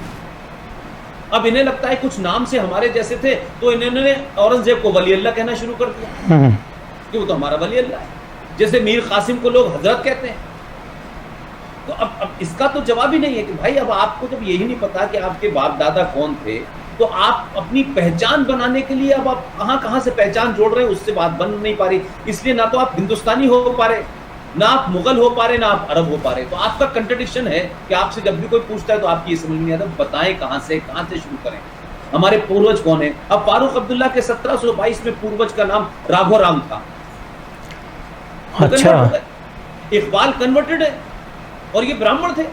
अब इन्हें लगता है कुछ नाम से हमारे जैसे थे, तो इन्होंने औरंगजेब को वली अल्लाह कहना शुरू कर दिया कि वो तो हमारा वली अल्लाह है। जैसे मीर कासिम को लोग हजरत कहते हैं। तो अब इसका तो जवाब ही नहीं है कि भाई, अब आपको जब यही नहीं पता कि आपके बाप दादा कौन थे, तो आप अपनी पहचान बनाने के लिए अब आप कहां से पहचान जोड़ रहे हैं, उससे बात बन नहीं पा रही। इसलिए ना तो आप हिंदुस्तानी हो पा रहे, ना आप मुगल हो पा रहे, ना आप अरब हो पा रहे। तो आपका कंट्रडिक्शन है कि आपसे जब भी कोई पूछता है तो आपकी ये समझ नहीं आता, बताएं कहां से शुरू करें, हमारे पूर्वज कौन है। अब फारूक अब्दुल्ला के 1722 में पूर्वज का नाम राघव राम था। अच्छा, इकबाल कन्वर्टेड है और ये ब्राह्मण थे।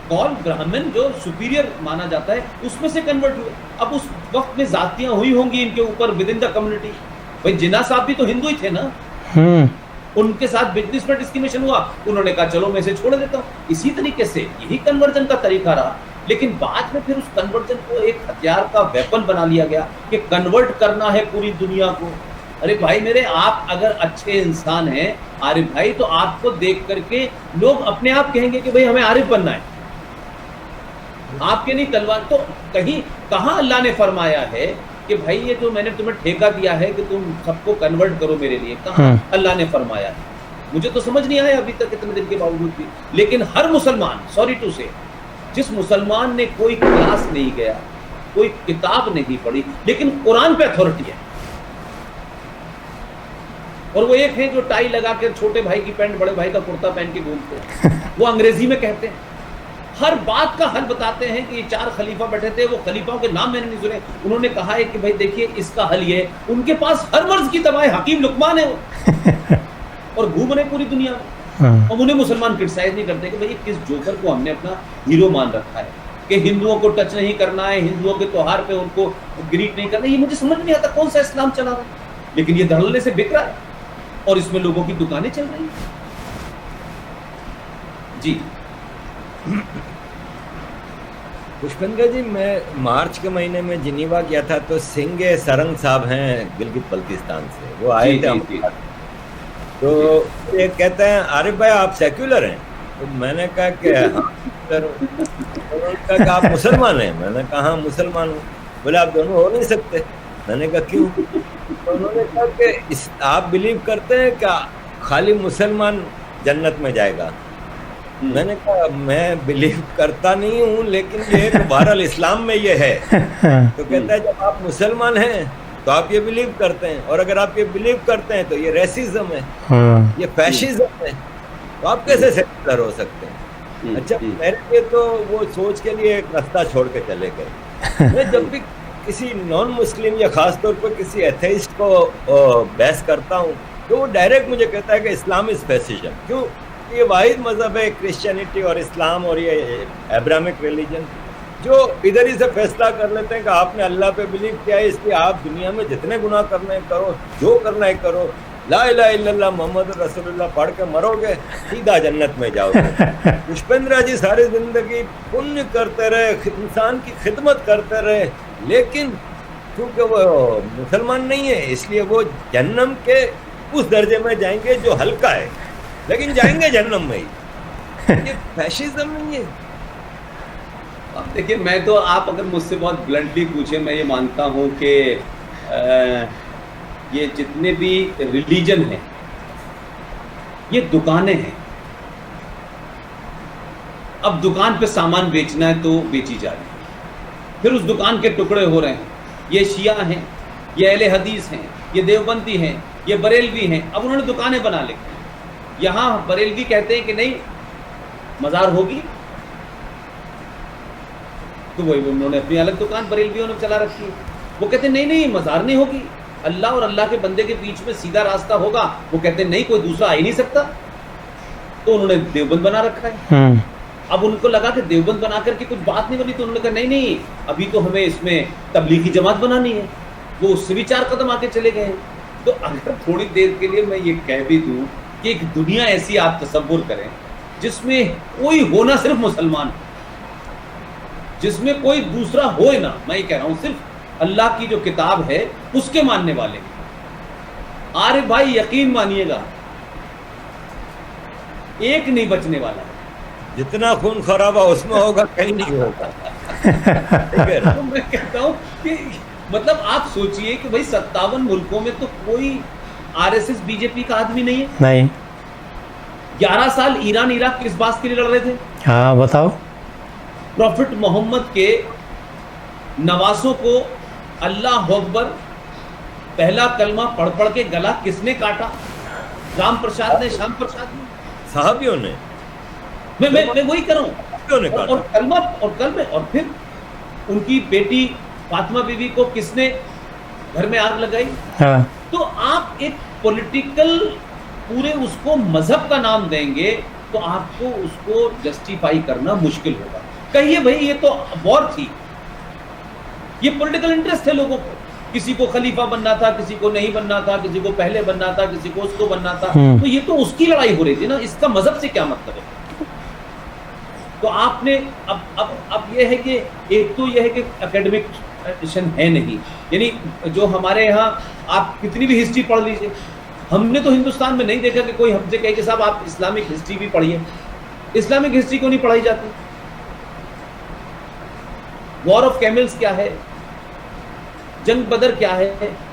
कौल ब्राह्मण जो सुपीरियर माना जाता है, उसमें से कन्वर्ट हुए। अब उस वक्त में जातियां हुई होंगी इनके ऊपर विद इन द कम्युनिटी। भाई जिन्ना साहब भी तो हिंदू ही थे ना, उनके साथ बिजनेस में डिस्क्रिमिनेशन हुआ, उन्होंने कहा चलो मैं इसे छोड़ देता हूँ। इसी तरीके से यही कन्वर्जन का तरीका रहा। लेकिन बाद में फिर उस कन्वर्जन को एक हथियार का वेपन बना लिया गया कि कन्वर्ट करना है पूरी दुनिया को। अरे भाई मेरे, आप अगर अच्छे इंसान हैं आरिफ भाई, तो आपको देख करके लोग अपने आप कहेंगे कि भाई हमें आरिफ बनना है, आपके नहीं तलवार। तो कहीं कहाँ अल्लाह ने फरमाया है कि भाई ये जो मैंने तुम्हें ठेका दिया है कि तुम सबको कन्वर्ट करो मेरे लिए, कहाँ अल्लाह ने फरमाया है? मुझे तो समझ नहीं आया अभी तक इतने दिन के बावजूद भी। लेकिन हर मुसलमान, सॉरी टू से, जिस मुसलमान ने कोई क्लास नहीं गया, कोई किताब नहीं पढ़ी, लेकिन कुरान पे अथॉरिटी है, और वो एक है जो टाई लगा के छोटे भाई की पैंट बड़े भाई का कुर्ता पहन के घूमते हैं, वो अंग्रेजी में कहते हैं, हर बात का हल बताते हैं कि ये 4 खलीफा बैठे थे, वो खलीफाओं के नाम मैंने नहीं सुने, उन्होंने कहा है कि भाई देखिए इसका हल ये, उनके पास हर मर्ज की दवाएं, हकीम लुकमान है वो और घूम रहे पूरी दुनिया में। और उन्हें मुसलमान क्रिटिसाइज नहीं करते कि भाई किस जोकर को हमने अपना हीरो मान रखा है कि हिंदुओं को टच नहीं करना है, हिंदुओं के त्योहार पे उनको ग्रीट नहीं करना। ये मुझे समझ नहीं आता कौन सा इस्लाम चला रहा है, लेकिन ये धड़ल्ले से बिक रहा है और इसमें लोगों की दुकानें चल रही हैं। जी पुष्पेंद्र जी, मैं मार्च के महीने में जिनीवा गया था, तो सिंह सरंग साहब हैं गिलगित बल्तिस्तान से, वो आए थे। तो ये कहते हैं अरे भाई आप सेक्युलर हैं, तो मैंने कहा कि हाँ सेक्युलर हूँ। तो उन्होंने कहा कि आप मुसलमान हैं, मैंने कहा हाँ मुसलमान हूँ। बोले आप दोनों हो नहीं सकते, मैंने कहा क्यों? तो उन्होंने कहा कि आप बिलीव करते हैं क्या खाली मुसलमान जन्नत में जाएगा? मैंने कहा मैं बिलीव करता नहीं हूँ, लेकिन ये तो बहरहाल इस्लाम में ये है। तो कहता है जब आप मुसलमान हैं तो आप ये बिलीव करते हैं, और अगर आप ये बिलीव करते हैं तो ये रेसिज्म है, ये फैशिज्म है, तो आप कैसे सेक्युलर हो सकते हैं? अच्छा, मेरे लिए तो वो सोच के लिए एक रास्ता छोड़ के चले गए। मैं जब भी किसी नॉन मुस्लिम या खास तौर पर किसी एथेइस्ट को बहस करता हूँ तो वो डायरेक्ट मुझे कहता है कि इस्लाम इज फैशिज्म। क्यों? ये वाहिद मजहब है क्रिश्चियनिटी और इस्लाम और ये अब्राहमिक रिलीजन, जो इधर ही से फैसला कर लेते हैं कि आपने अल्लाह पे बिलीव किया है, इसलिए आप दुनिया में जितने गुनाह करना है करो, जो करना है करो, ला इलाहा इल्लल्लाह मोहम्मद रसूलुल्लाह पढ़ के मरोगे, सीधा जन्नत में जाओगे। पुष्पेंद्र जी सारी जिंदगी पुण्य करते रहे, इंसान की खिदमत करते रहे, लेकिन क्योंकि वो मुसलमान नहीं है इसलिए वो जन्नम के उस दर्जे में जाएंगे जो हल्का है, लेकिन जाएंगे जन्नम में ही। ये फैशिज्म नहीं है। अब देखिए, मैं तो, आप अगर मुझसे बहुत ब्लंटली पूछे, मैं ये मानता हूँ कि ये जितने भी रिलीजन हैं ये दुकानें हैं। अब दुकान पे सामान बेचना है तो बेची जा रही है, फिर उस दुकान के टुकड़े हो रहे हैं। ये शिया हैं, ये अहले हदीस हैं, ये देवबंदी हैं, ये बरेलवी हैं। अब उन्होंने दुकानें बना ली। यहाँ बरेलवी कहते हैं कि नहीं मज़ार होगी, तो वही उन्होंने अपनी अलग दुकान बरेलवियों ने चला रखी है। वो कहते हैं नहीं नहीं मज़ार नहीं होगी, अल्लाह और अल्लाह के बंदे के बीच में सीधा रास्ता होगा। वो कहते हैं नहीं, कोई दूसरा आ ही नहीं सकता, तो उन्होंने देवबंद बना रखा है। अब उनको लगा कि देवबंद बना करके कुछ बात नहीं बनी, तो उन्होंने कहा नहीं नहीं अभी तो हमें इसमें तबलीगी जमात बनानी है। वो उससे भी 4 कदम आके चले गए। तो अगर थोड़ी देर के लिए मैं ये कह भी दूँ कि एक दुनिया ऐसी आप तसव्वुर करें जिसमें कोई हो ना सिर्फ मुसलमान, जिसमें कोई दूसरा हो ना, मैं ये कह रहा हूँ सिर्फ अल्लाह की जो किताब है उसके मानने वाले। अरे भाई यकीन मानिएगा एक नहीं बचने वाला। जितना खून खराबा उसमें होगा कहीं नहीं होगा। ठीक है। तो मैं कहता हूँ कि मतलब आप सोचिए कि भाई 57 मुल्कों में तो कोई आरएसएस बीजेपी का आदमी नहीं है। नहीं। 11 साल ईरान इराक किस बात के लिए लड़ रहे थे? हाँ बताओ। प्रॉफिट मोहम्मद के नवासों को अल्लाह अकबर पहला कलमा पढ़ पढ़ के गला किसने काटा? राम प्रसाद ने, श्याम प्रसाद ने, साहबियों ने। मैं वही कर रहा हूँ। और कलमा और फिर उनकी बेटी फातिमा बीवी को किसने घर में आग लगाई? हाँ। तो आप एक पॉलिटिकल पूरे उसको मजहब का नाम देंगे तो आपको उसको जस्टिफाई करना मुश्किल होगा। कहिए भाई ये तो वॉर थी, ये पॉलिटिकल इंटरेस्ट है लोगों को, किसी को खलीफा बनना था, किसी को नहीं बनना था, किसी को पहले बनना था, किसी को उसको बनना था, तो ये तो उसकी लड़ाई हो रही थी ना, इसका मजहब से क्या मतलब है? तो आपने अब ये है कि एक तो ये है कि एकेडमिक ट्रेडिशन है नहीं, यानी जो हमारे यहाँ आप कितनी भी हिस्ट्री पढ़ लीजिए, हमने तो हिंदुस्तान में नहीं देखा कि कोई हमसे कहे कि साहब आप इस्लामिक हिस्ट्री भी पढ़िए। इस्लामिक हिस्ट्री क्यों नहीं पढ़ाई जाती? वॉर ऑफ कैमल्स क्या है, जंग बदर क्या है,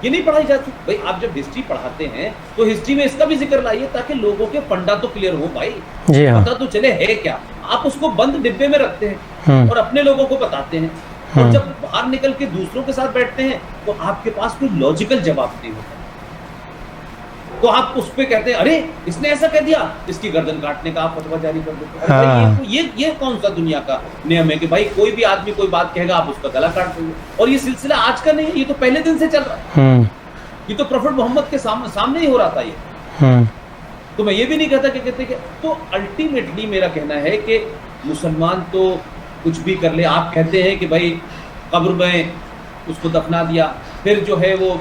ये नहीं पढ़ाई जाती। भाई आप जब हिस्ट्री पढ़ाते हैं तो हिस्ट्री में इसका भी जिक्र लाइए ताकि लोगों के फंडा तो क्लियर हो भाई। जी हाँ। पता तो चले है क्या। आप उसको बंद डिब्बे में रखते हैं और अपने लोगों को बताते हैं, और जब बाहर निकल के दूसरों के साथ बैठते हैं तो आपके पास कोई लॉजिकल जवाब नहीं होता, तो आप उस पे कहते हैं अरे इसने ऐसा कह दिया, इसकी गर्दन काटने का आप फतवा जारी कर देते हैं। हाँ। ये कौन सा दुनिया का नियम है कि भाई कोई भी आदमी कोई बात कहेगा आप उसका गला काट देंगे? और ये सिलसिला आज का नहीं है, ये तो पहले दिन से चल रहा है। ये तो प्रॉफिट मोहम्मद के सामने ही हो रहा था ये। तो मैं ये भी नहीं कहता कि कहते कि तो अल्टीमेटली मेरा कहना है कि मुसलमान तो कुछ भी कर ले। आप कहते हैं कि भाई कब्र में उसको दफना दिया, फिर जो है वो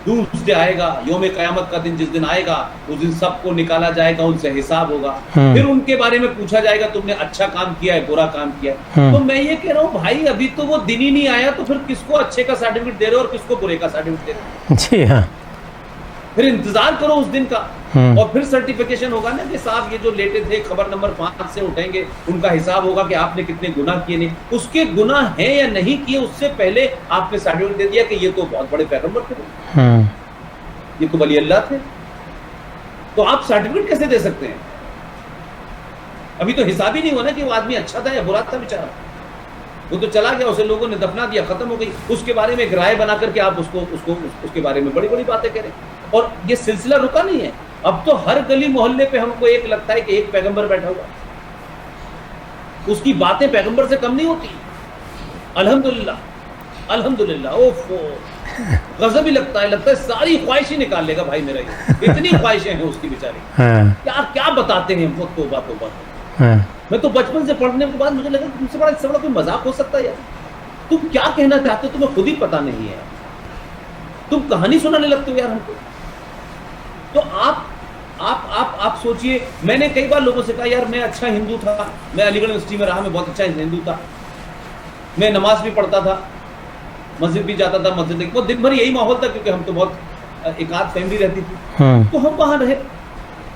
डूम्सडे आएगा, योम क़यामत का दिन जिस दिन आएगा उस दिन सबको निकाला जाएगा, उनसे हिसाब होगा, फिर उनके बारे में पूछा जाएगा तुमने अच्छा काम किया है बुरा काम किया है। तो मैं ये कह रहा हूँ भाई अभी तो वो दिन ही नहीं आया, तो फिर किसको अच्छे का सर्टिफिकेट दे रहे हो और किसको बुरे का सर्टिफिकेट दे रहे हो? जी हाँ। फिर इंतजार करो उस दिन का। और फिर सर्टिफिकेशन होगा ना कि साहब ये जो लेटे थे खबर नंबर 5 से उठेंगे, उनका हिसाब होगा कि आपने कितने गुनाह किए, नहीं उसके गुनाह हैं या नहीं किए, उससे पहले आपने सर्टिफिकेट दे दिया कि ये तो बहुत बड़े पैगंबर थे, ये तो वली अल्लाह थे, तो आप सर्टिफिकेट कैसे दे सकते हैं? अभी तो हिसाब ही नहीं हुआ ना कि वो आदमी अच्छा था या बुरा था बेचारा, वो तो चला गया, उसे लोगों ने दफना दिया, खत्म हो गई। उसके बारे में एक राय बना करके आप उसके बारे में बड़ी बड़ी बातें करें, और ये सिलसिला रुका नहीं है। अब तो हर गली मोहल्ले पे हमको एक लगता है कि एक पैगंबर बैठा हुआ, उसकी बातें पैगंबर से कम नहीं होती। अल्हम्दुलिल्लाह अल्हम्दुलिल्लाह, ओफो गजब ही लगता है सारी ख्वाहिश ही निकाल लेगा भाई मेरा, ये इतनी ख्वाहिशें हैं उसकी बेचारी, क्या क्या बताते हैं वो, तौबा। मैं तो बचपन से पढ़ने के बाद मुझे लगा तुमसे बड़ा इससे बड़ा कोई मजाक हो सकता है यार, तुम क्या कहना चाहते हो तुम्हें खुद ही पता नहीं है, तुम कहानी सुनाने लगते हो यार हमको। तो आप सोचिए, मैंने कई बार लोगों से कहा यार मैं अच्छा हिंदू था, मैं अलीगढ़ यूनिवर्सिटी में रहा, मैं बहुत अच्छा हिंदू था, मैं नमाज भी पढ़ता था, मस्जिद भी जाता था, मस्जिद वो दिन भर यही माहौल था, क्योंकि हम तो बहुत एकाध फैमिली रहती थी, तो हम वहां रहे,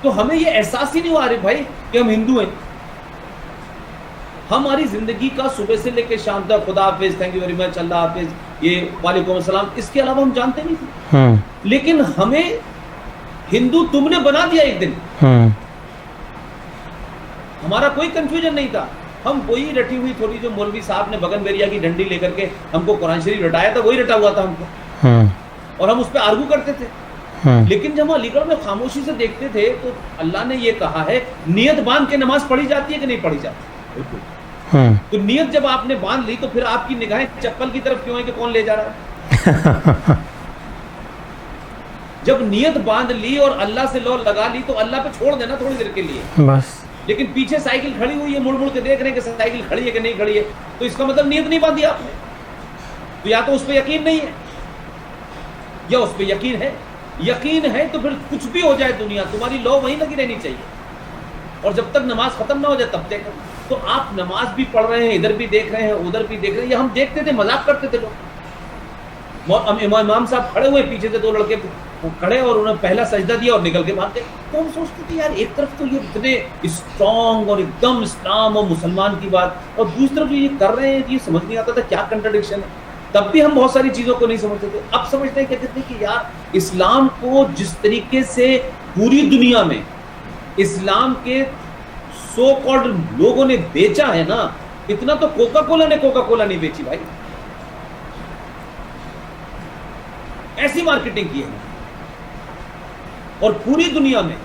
तो हमें ये एहसास ही नहीं हुआ अरे भाई कि हम हिंदू हैं। हमारी जिंदगी का सुबह से लेकर शाम तक खुदा हाफिज, थैंक यू वेरी मच, अल्लाह हाफिज, ये वालेकुम अस्सलाम, इसके अलावा हम जानते नहीं थे। लेकिन हमें हिंदू तुमने बना दिया एक दिन, हमारा कोई कंफ्यूजन नहीं था, हम वही रटी हुई थोड़ी जो मौलवी साहब ने बगनबेरिया की डंडी लेकर के हमको कुरान शरीफ रटाया था, वही रटा हुआ था हमको, और हम उस पर आर्गू करते थे। लेकिन जब हम अलीगढ़ में खामोशी से देखते थे तो अल्लाह ने ये कहा है नियत बांध के नमाज पढ़ी जाती है कि नहीं पढ़ी जाती, तो नियत जब आपने बांध ली तो फिर आपकी निगाहें चप्पल की तरफ क्यों है कि कौन ले जा रहा है? जब नियत बांध ली और अल्लाह से लौ लगा ली तो अल्लाह पे छोड़ देना थोड़ी देर के लिए बस। लेकिन पीछे साइकिल खड़ी हुई है, मुड़ मुड़ के देख रहे हैं कि साइकिल खड़ी है कि नहीं खड़ी है, तो इसका मतलब नियत नहीं बांधी आपने, तो या तो उस पर यकीन नहीं है या उस पर यकीन है। यकीन है तो फिर कुछ भी हो जाए दुनिया, तुम्हारी लौ वहीं लगी रहनी चाहिए, और जब तक नमाज खत्म ना हो जाए तब तक। तो आप नमाज भी पढ़ रहे हैं, इधर भी देख रहे हैं, उधर भी देख रहे हैं, ये हम देखते थे, मजाक करते थे लोग। इमाम साहब खड़े हुए, पीछे से दो लड़के खड़े और उन्होंने पहला सजदा दिया और निकल के भाग गए। तो हम सोचते थे यार एक तरफ तो ये इतने स्ट्रॉन्ग और एकदम इस्लाम और मुसलमान की बात, और दूसरी तरफ ये कर रहे हैं, ये समझ नहीं आता था क्या कंट्राडिक्शन है। तब भी हम बहुत सारी चीजों को नहीं समझते थे, अब समझते हैं, कहते थे कि यार इस्लाम को जिस तरीके से पूरी दुनिया में इस्लाम के सो कॉल्ड लोगों ने बेचा है ना, इतना तो कोका कोला ने कोका कोला नहीं बेची भाई, ऐसी मार्केटिंग की है। और पूरी दुनिया में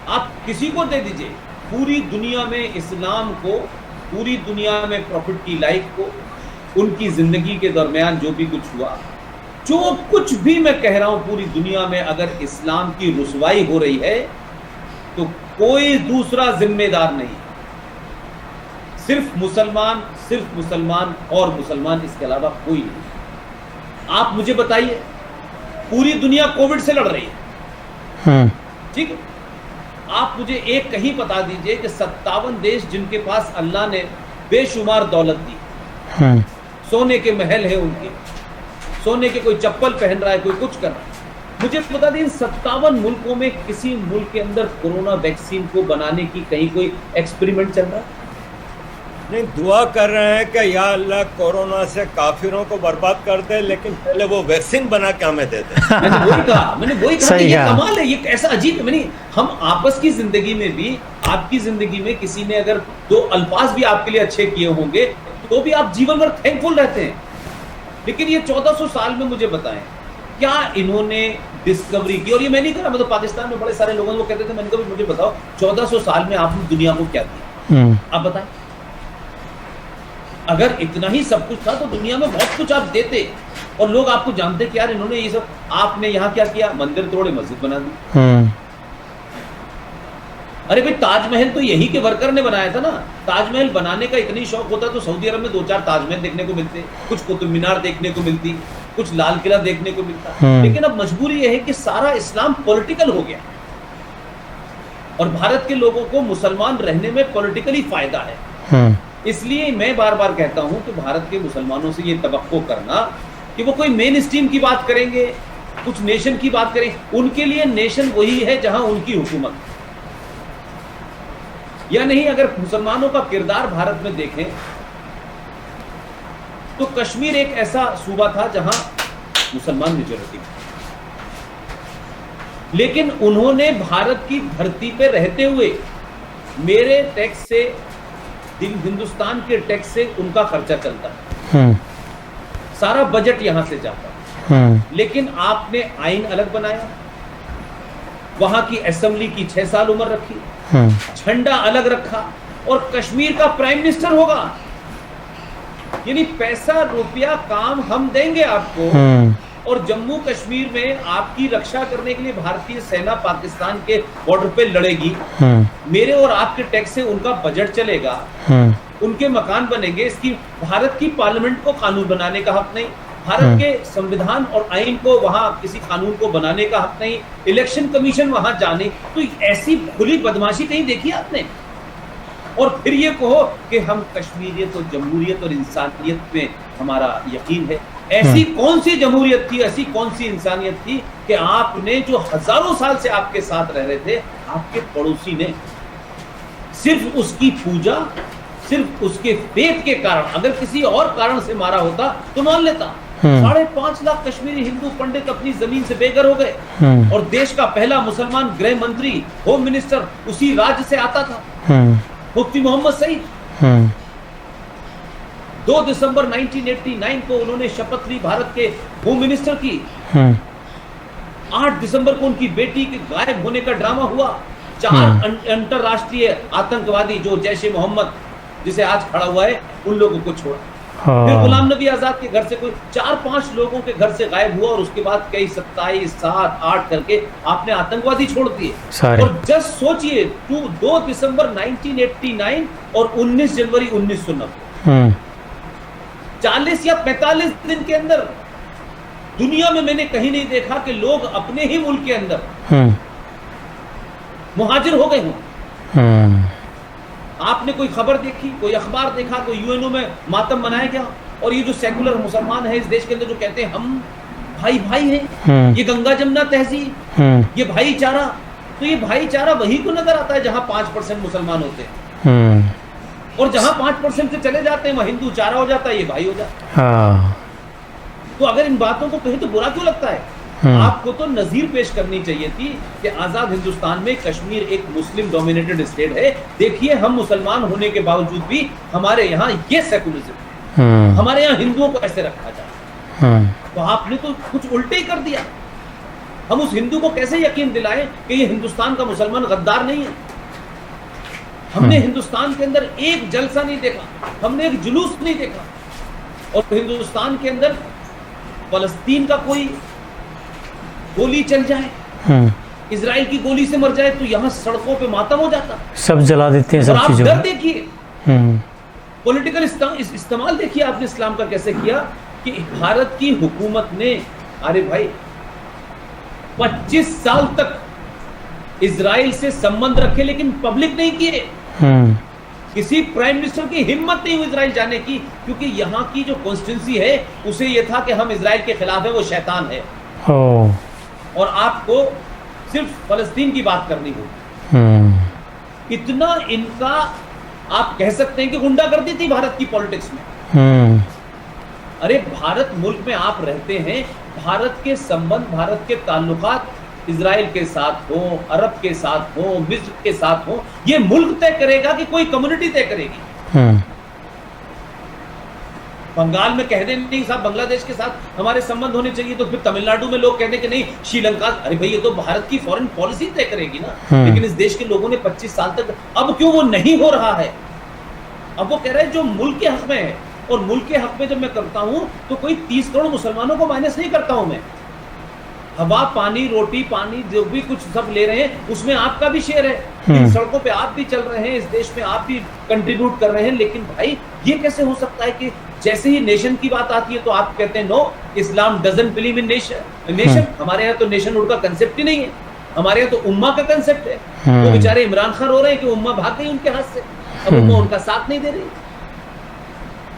आप किसी को दे दीजिए, पूरी दुनिया में इस्लाम को, पूरी दुनिया में प्रॉफिट की लाइफ को, उनकी जिंदगी के दरमियान जो भी कुछ हुआ, जो कुछ भी मैं कह रहा हूं, पूरी दुनिया में अगर इस्लाम की रुसवाई हो रही है तो कोई दूसरा जिम्मेदार नहीं, सिर्फ मुसलमान और मुसलमान, इसके अलावा कोई नहीं। आप मुझे बताइए, पूरी दुनिया कोविड से लड़ रही है, ठीक है, आप मुझे एक कहीं बता दीजिए कि 57 देश जिनके पास अल्लाह ने बेशुमार दौलत दी, सोने के महल है उनके, सोने के, कोई चप्पल पहन रहा है, कोई कुछ कर रहा है, मुझे बता दें इन 57 मुल्कों में किसी मुल्क के अंदर कोरोना वैक्सीन को बनाने की कहीं कोई एक्सपेरिमेंट चल रहा है? नहीं, दुआ कर रहे हैं कि या अल्लाह कोरोना से काफिरों को बर्बाद कर दे, लेकिन पहले वो वैक्सीन बना के हमें दे दे। मैंने वही कहा कि ये कमाल है, ये कैसा अजीब है। हम आपस की जिंदगी में भी, आपकी जिंदगी में किसी ने अगर दो अल्फाज भी आपके लिए अच्छे किए होंगे तो भी आप जीवन भर थैंकफुल रहते हैं। लेकिन ये 1400 साल में मुझे बताएं क्या इन्होंने डिस्कवरी की, और ये मैं नहीं कर रहा, मतलब पाकिस्तान में बड़े सारे लोगों को कहते थे, मैंने कहा मुझे बताओ 1400 साल में आपने दुनिया को क्या दिया, आप बताएं। अगर इतना ही सब कुछ था तो दुनिया में बहुत कुछ आप देते, और लोग आपको जानते कि यार इन्होंने ये सब, आपने यहाँ क्या किया, मंदिर तोड़े मस्जिद बना दी। अरे भाई ताजमहल तो यही के वर्कर ने बनाया था ना, ताजमहल बनाने का इतनी शौक होता तो सऊदी अरब में 2-4 ताजमहल देखने को मिलते, कुछ कुतुब मीनार देखने को मिलती, कुछ लाल किला देखने को मिलता। लेकिन अब मजबूरी यह है कि सारा इस्लाम पॉलिटिकल हो गया, और भारत के लोगों को मुसलमान रहने में पॉलिटिकली फायदा है। इसलिए मैं बार बार कहता हूं कि भारत के मुसलमानों से ये तवक्को करना कि वो कोई मेन स्ट्रीम की बात करेंगे, कुछ नेशन की बात करें, उनके लिए नेशन वही है जहां उनकी हुकूमत, या नहीं। अगर मुसलमानों का किरदार भारत में देखें तो कश्मीर एक ऐसा सूबा था जहां मुसलमान मेजॉरिटी, लेकिन उन्होंने भारत की धरती पे रहते हुए मेरे टैक्स से, हिंदुस्तान के टैक्स से उनका खर्चा चलता है, सारा बजट यहां से जाता है। लेकिन आपने आईन अलग बनाया, वहां की असेंबली की 6 साल उम्र रखी, झंडा अलग रखा, और कश्मीर का प्राइम मिनिस्टर होगा। यानी पैसा रुपया काम हम देंगे आपको, और जम्मू कश्मीर में आपकी रक्षा करने के लिए भारतीय सेना पाकिस्तान के बॉर्डर पे लड़ेगी। मेरे और आपके टैक्स से उनका बजट चलेगा, उनके मकान बनेंगे। इसकी भारत की पार्लियामेंट को कानून बनाने का हक नहीं, भारत के संविधान और आईन को वहां किसी कानून को बनाने का हक नहीं, इलेक्शन कमीशन वहां जाने। तो ऐसी खुली बदमाशी कहीं देखी आपने? और फिर ये कहो कि हम कश्मीरियत और जमहूरियत और इंसानियत में हमारा यकीन है। ऐसी कौन सी जमहूरियत थी, ऐसी कौन सी इंसानियत थी कि आपने, जो हजारों साल से आपके साथ रह रहे थे, आपके पड़ोसी ने सिर्फ उसकी पूजा, सिर्फ उसके फेथ के कारण, अगर किसी और कारण से मारा होता तो मान लेता। 5.5 लाख कश्मीरी हिंदू पंडित अपनी जमीन से बेघर हो गए, और देश का पहला मुसलमान गृह मंत्री, होम मिनिस्टर उसी राज्य से आता था, मुफ्ती मोहम्मद सईद। 2 दिसंबर 1989 को उन्होंने शपथ ली भारत के होम मिनिस्टर की। 8 दिसंबर को उनकी बेटी के गायब होने का ड्रामा हुआ। 4 अंतरराष्ट्रीय आतंकवादी, जो जैश ए मोहम्मद जिसे आज खड़ा हुआ है, उन लोगों को छोड़ा। फिर गुलाम नबी आजाद के घर से कोई 4-5 लोगों के घर से गायब हुआ, और उसके बाद कई 27, 7, 8 करके आपने आतंकवादी छोड़ दिए। और जस्ट सोचिए, 2 दिसंबर 1989 और 19 जनवरी 1990, 40 या 45 दिन के अंदर दुनिया में मैंने कहीं नहीं देखा कि लोग अपने ही मुल्क के अंदर मुहाजिर हो गए हों। आपने कोई खबर देखी, कोई अखबार देखा, कोई यूएनओ में मातम मनाया गया? और ये जो सेकुलर मुसलमान है इस देश के अंदर, जो कहते हैं हम भाई भाई हैं, ये गंगा जमुना तहजीब, ये भाईचारा, तो ये भाईचारा वही को नजर आता है जहां 5% मुसलमान होते हैं, और जहां 5% से चले जाते हैं वहां हिंदू चारा हो जाता है, ये भाई हो जाता है। तो अगर इन बातों को कहें तो बुरा क्यों लगता है? आपको तो नजीर पेश करनी चाहिए थी कि आजाद हिंदुस्तान में कश्मीर एक मुस्लिम डोमिनेटेड स्टेट है। देखिए, हम मुसलमान होने के बावजूद भी हमारे यहाँ ये सेकुलरिज्म, हमारे यहाँ हिंदुओं को ऐसे रखा जाए। तो आपने तो कुछ उल्टे ही कर दिया। हम उस हिंदू को कैसे यकीन दिलाएं कि ये हिंदुस्तान का मुसलमान गद्दार नहीं है? हमने हिंदुस्तान के अंदर एक जलसा नहीं देखा, हमने एक जुलूस नहीं देखा, और हिंदुस्तान के अंदर फलस्तीन का कोई गोली चल जाए, इजराइल की गोली से मर जाए, तो यहाँ सड़कों पे मातम हो जाता, सब जला देते हैं सब आप चीजों। डर देखिए, पॉलिटिकल इस्तेमाल देखिए आपने इस्लाम का कैसे किया कि भारत की हुकूमत ने, अरे भाई 25 साल तक इजराइल से संबंध रखे, लेकिन पब्लिक नहीं किए। किसी प्राइम मिनिस्टर की हिम्मत नहीं हुई इजराइल जाने की, क्योंकि यहाँ की जो कॉन्स्टिट्यूंसी है उसे ये था कि हम इजराइल के खिलाफ है, वो शैतान है, और आपको सिर्फ फलस्तीन की बात करनी होगी। इतना इनका, आप कह सकते हैं कि गुंडागर्दी थी भारत की पॉलिटिक्स में। अरे भारत मुल्क में आप रहते हैं, भारत के संबंध, भारत के ताल्लुकात इजराइल के साथ हो, अरब के साथ हो, मिस्र के साथ हो, ये मुल्क तय करेगा कि कोई कम्युनिटी तय करेगी? बंगाल में कह दें नहीं साहब बांग्लादेश के साथ हमारे संबंध होने चाहिए, तो फिर तमिलनाडु में लोग कहते हैं कि नहीं श्रीलंका, अरे भाई ये तो भारत की फॉरेन पॉलिसी तय करेगी ना। लेकिन इस देश के लोगों ने 25 साल तक, अब क्यों वो नहीं हो रहा है? अब वो कह रहे हैं जो मुल्क के हक में है, और मुल्क के हक में जब मैं करता हूं तो कोई 30 करोड़ मुसलमानों को माइनस नहीं करता हूं मैं। हवा, पानी, रोटी पानी जो भी कुछ सब ले रहे हैं उसमें आपका भी शेयर है, इन सड़कों पे आप भी चल रहे हैं, इस देश में आप भी कंट्रीब्यूट कर रहे हैं। लेकिन भाई ये कैसे हो सकता है कि जैसे ही नेशन की बात आती है तो आप कहते हैं no, Islam doesn't believe in nation. हमारे यहाँ तो नेशनहुड का कंसेप्ट ही नहीं है, हमारे यहाँ तो उम्मा का कंसेप्ट है। तो बेचारे इमरान खान रो रहे हैं कि उम्मा भाग गई उनके हाथ से, अब उम्मा उनका साथ नहीं दे रही।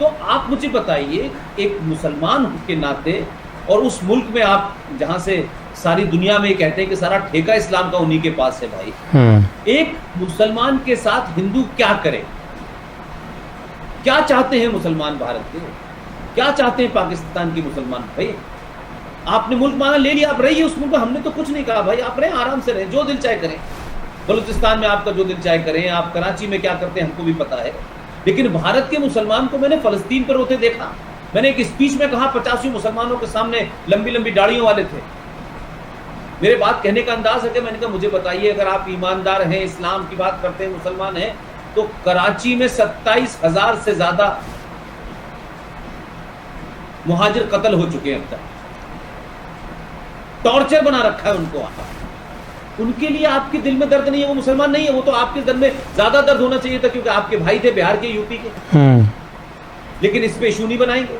तो आप मुझे बताइए, एक मुसलमान के नाते और उस मुल्क में आप जहां से सारी दुनिया में कहते हैं कि सारा ठेका इस्लाम का उन्हीं के पास है भाई, एक मुसलमान के साथ हिंदू क्या करे? क्या चाहते हैं मुसलमान भारत के? क्या चाहते हैं पाकिस्तान की मुसलमान? भाई आपने मुल्क मांगा, ले लिया, आप रहिए उस मुल्क में, हमने तो कुछ नहीं कहा भाई, आप रहें, आराम से रहें, जो दिल चाहे करें। बलूचिस्तान में आपका जो दिल चाहे करें, आप कराची में क्या करते हैं हमको भी पता है। लेकिन भारत के मुसलमान को मैंने फलस्तीन पर होते देखा। मैंने एक स्पीच में कहा 85 मुसलमानों के सामने लंबी लंबी दाढ़ियों वाले थे। मेरे बात कहने का अंदाज है कि मैंने कहा मुझे बताइए, अगर आप ईमानदार हैं, इस्लाम की बात करते हैं, मुसलमान हैं, तो कराची में 27,000 से ज्यादा मुहाजिर कत्ल हो चुके हैं अब तक। टॉर्चर बना रखा है उनको। उनके लिए आपके दिल में दर्द नहीं है, वो मुसलमान नहीं है, वो तो आपके दिल में ज्यादा दर्द होना चाहिए था, क्योंकि आपके भाई थे बिहार के, यूपी के। लेकिन इस पे इशू नहीं बनाएंगे।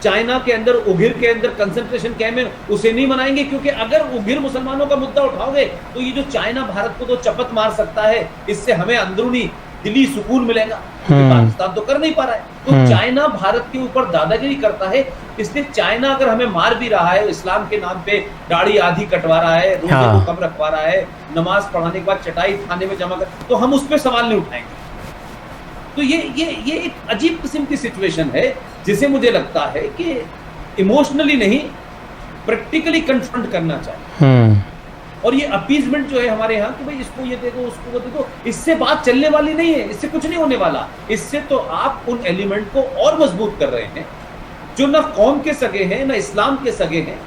चाइना के अंदर, उगिर के अंदर कंसंट्रेशन कैंप में, उसे नहीं बनाएंगे, क्योंकि अगर उगिर मुसलमानों का मुद्दा उठाओगे तो ये जो चाइना भारत को तो चपत मार सकता है, इससे हमें अंदरूनी दिली सुकून मिलेगा। पाकिस्तान तो कर नहीं पा रहा है। तो चाइना भारत के ऊपर दादागिरी करता है, इसलिए चाइना अगर हमें मार भी रहा है, इस्लाम के नाम पे दाढ़ी आधी कटवा रहा है, रोजे को कम रखवा रहा है, नमाज पढ़ाने के बाद चटाई थाने में जमा कर, तो हम उस पर सवाल नहीं उठाएंगे। तो ये एक अजीब किस्म की सिचुएशन है, जिसे मुझे लगता है कि इमोशनली नहीं, प्रैक्टिकली कन्फ्रंट करना चाहिए। और ये अपीजमेंट जो है हमारे यहाँ कि भाई इसको ये दे दो, उसको वो दे दो, इससे बात चलने वाली नहीं है, इससे कुछ नहीं होने वाला। इससे तो आप उन एलिमेंट को और मजबूत कर रहे हैं जो ना कौम के सगे हैं, ना इस्लाम के सगे हैं।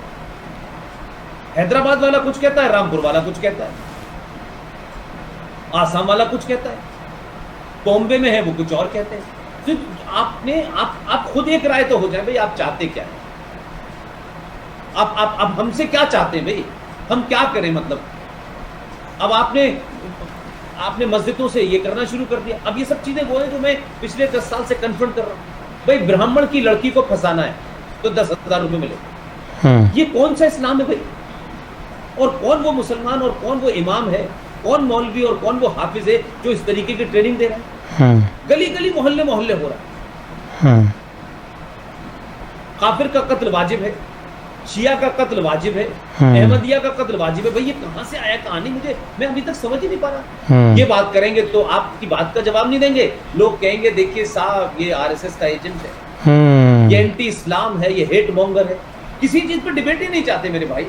हैदराबाद वाला कुछ कहता है, रामपुर वाला कुछ कहता है, आसाम वाला कुछ कहता है, बॉम्बे में है वो कुछ और कहते हैं। तो आपने आप खुद एक राय तो हो जाए भाई, आप चाहते क्या है? आप हमसे क्या चाहते हैं भाई? हम क्या करें? मतलब अब आपने मस्जिदों से ये करना शुरू कर दिया। अब ये सब चीजें वो है जो मैं पिछले 10 साल से कन्फ्रंट कर रहा हूं। भाई ब्राह्मण की लड़की को फंसाना है तो 10,000 रुपए मिले। ये कौन सा इस्लाम है भाई? और कौन वो मुसलमान और कौन वो इमाम है, कौन मौलवी और कौन वो हाफिज है जो इस तरीके की ट्रेनिंग दे रहा है? गली गली मोहल्ले मोहल्ले हो रहा है। काफिर का कत्ल वाजिब है, शिया का कत्ल वाजिब है, अहमदिया का कत्ल वाजिब है। भाई ये कहां से आया कहानी? मैं अभी तक समझ ही नहीं पा रहा। ये बात करेंगे तो आपकी बात का जवाब नहीं देंगे। लोग कहेंगे देखिए साहब ये आरएसएस का एजेंट है, ये एंटी इस्लाम है, ये हेट मॉन्गर है। किसी चीज पर डिबेट ही नहीं चाहते मेरे भाई।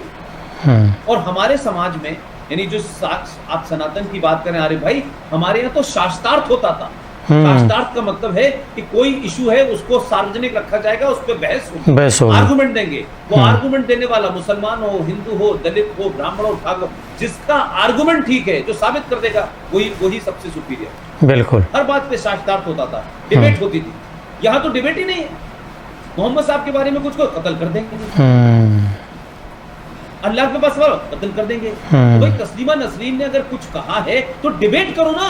और हमारे समाज में, यानी जो आप सनातन की बात करें, अरे भाई हमारे यहाँ तो शास्त्रार्थ होता था। शास्त्रार्थ का मतलब है कि कोई इशू है उसको सार्वजनिक रखा जाएगा, उस पर बहस होगी, आर्गुमेंट देंगे। वो आर्गुमेंट देने वाला मुसलमान हो, हिंदू हो, दलित हो, ब्राह्मण हो, ठाकुर, जिसका आर्गुमेंट ठीक है, जो साबित कर देगा, वही सबसे सुपीरियर। बिल्कुल, हर बात पे शास्त्रार्थ होता था, डिबेट होती थी। यहाँ तो डिबेट ही नहीं है। मोहम्मद साहब के बारे में कुछ को कत्ल कर देंगे, अल्लाह के पास कत्ल कर देंगे। तो भाई तस्लीमा नसरीन ने अगर कुछ कहा है तो डिबेट करो ना।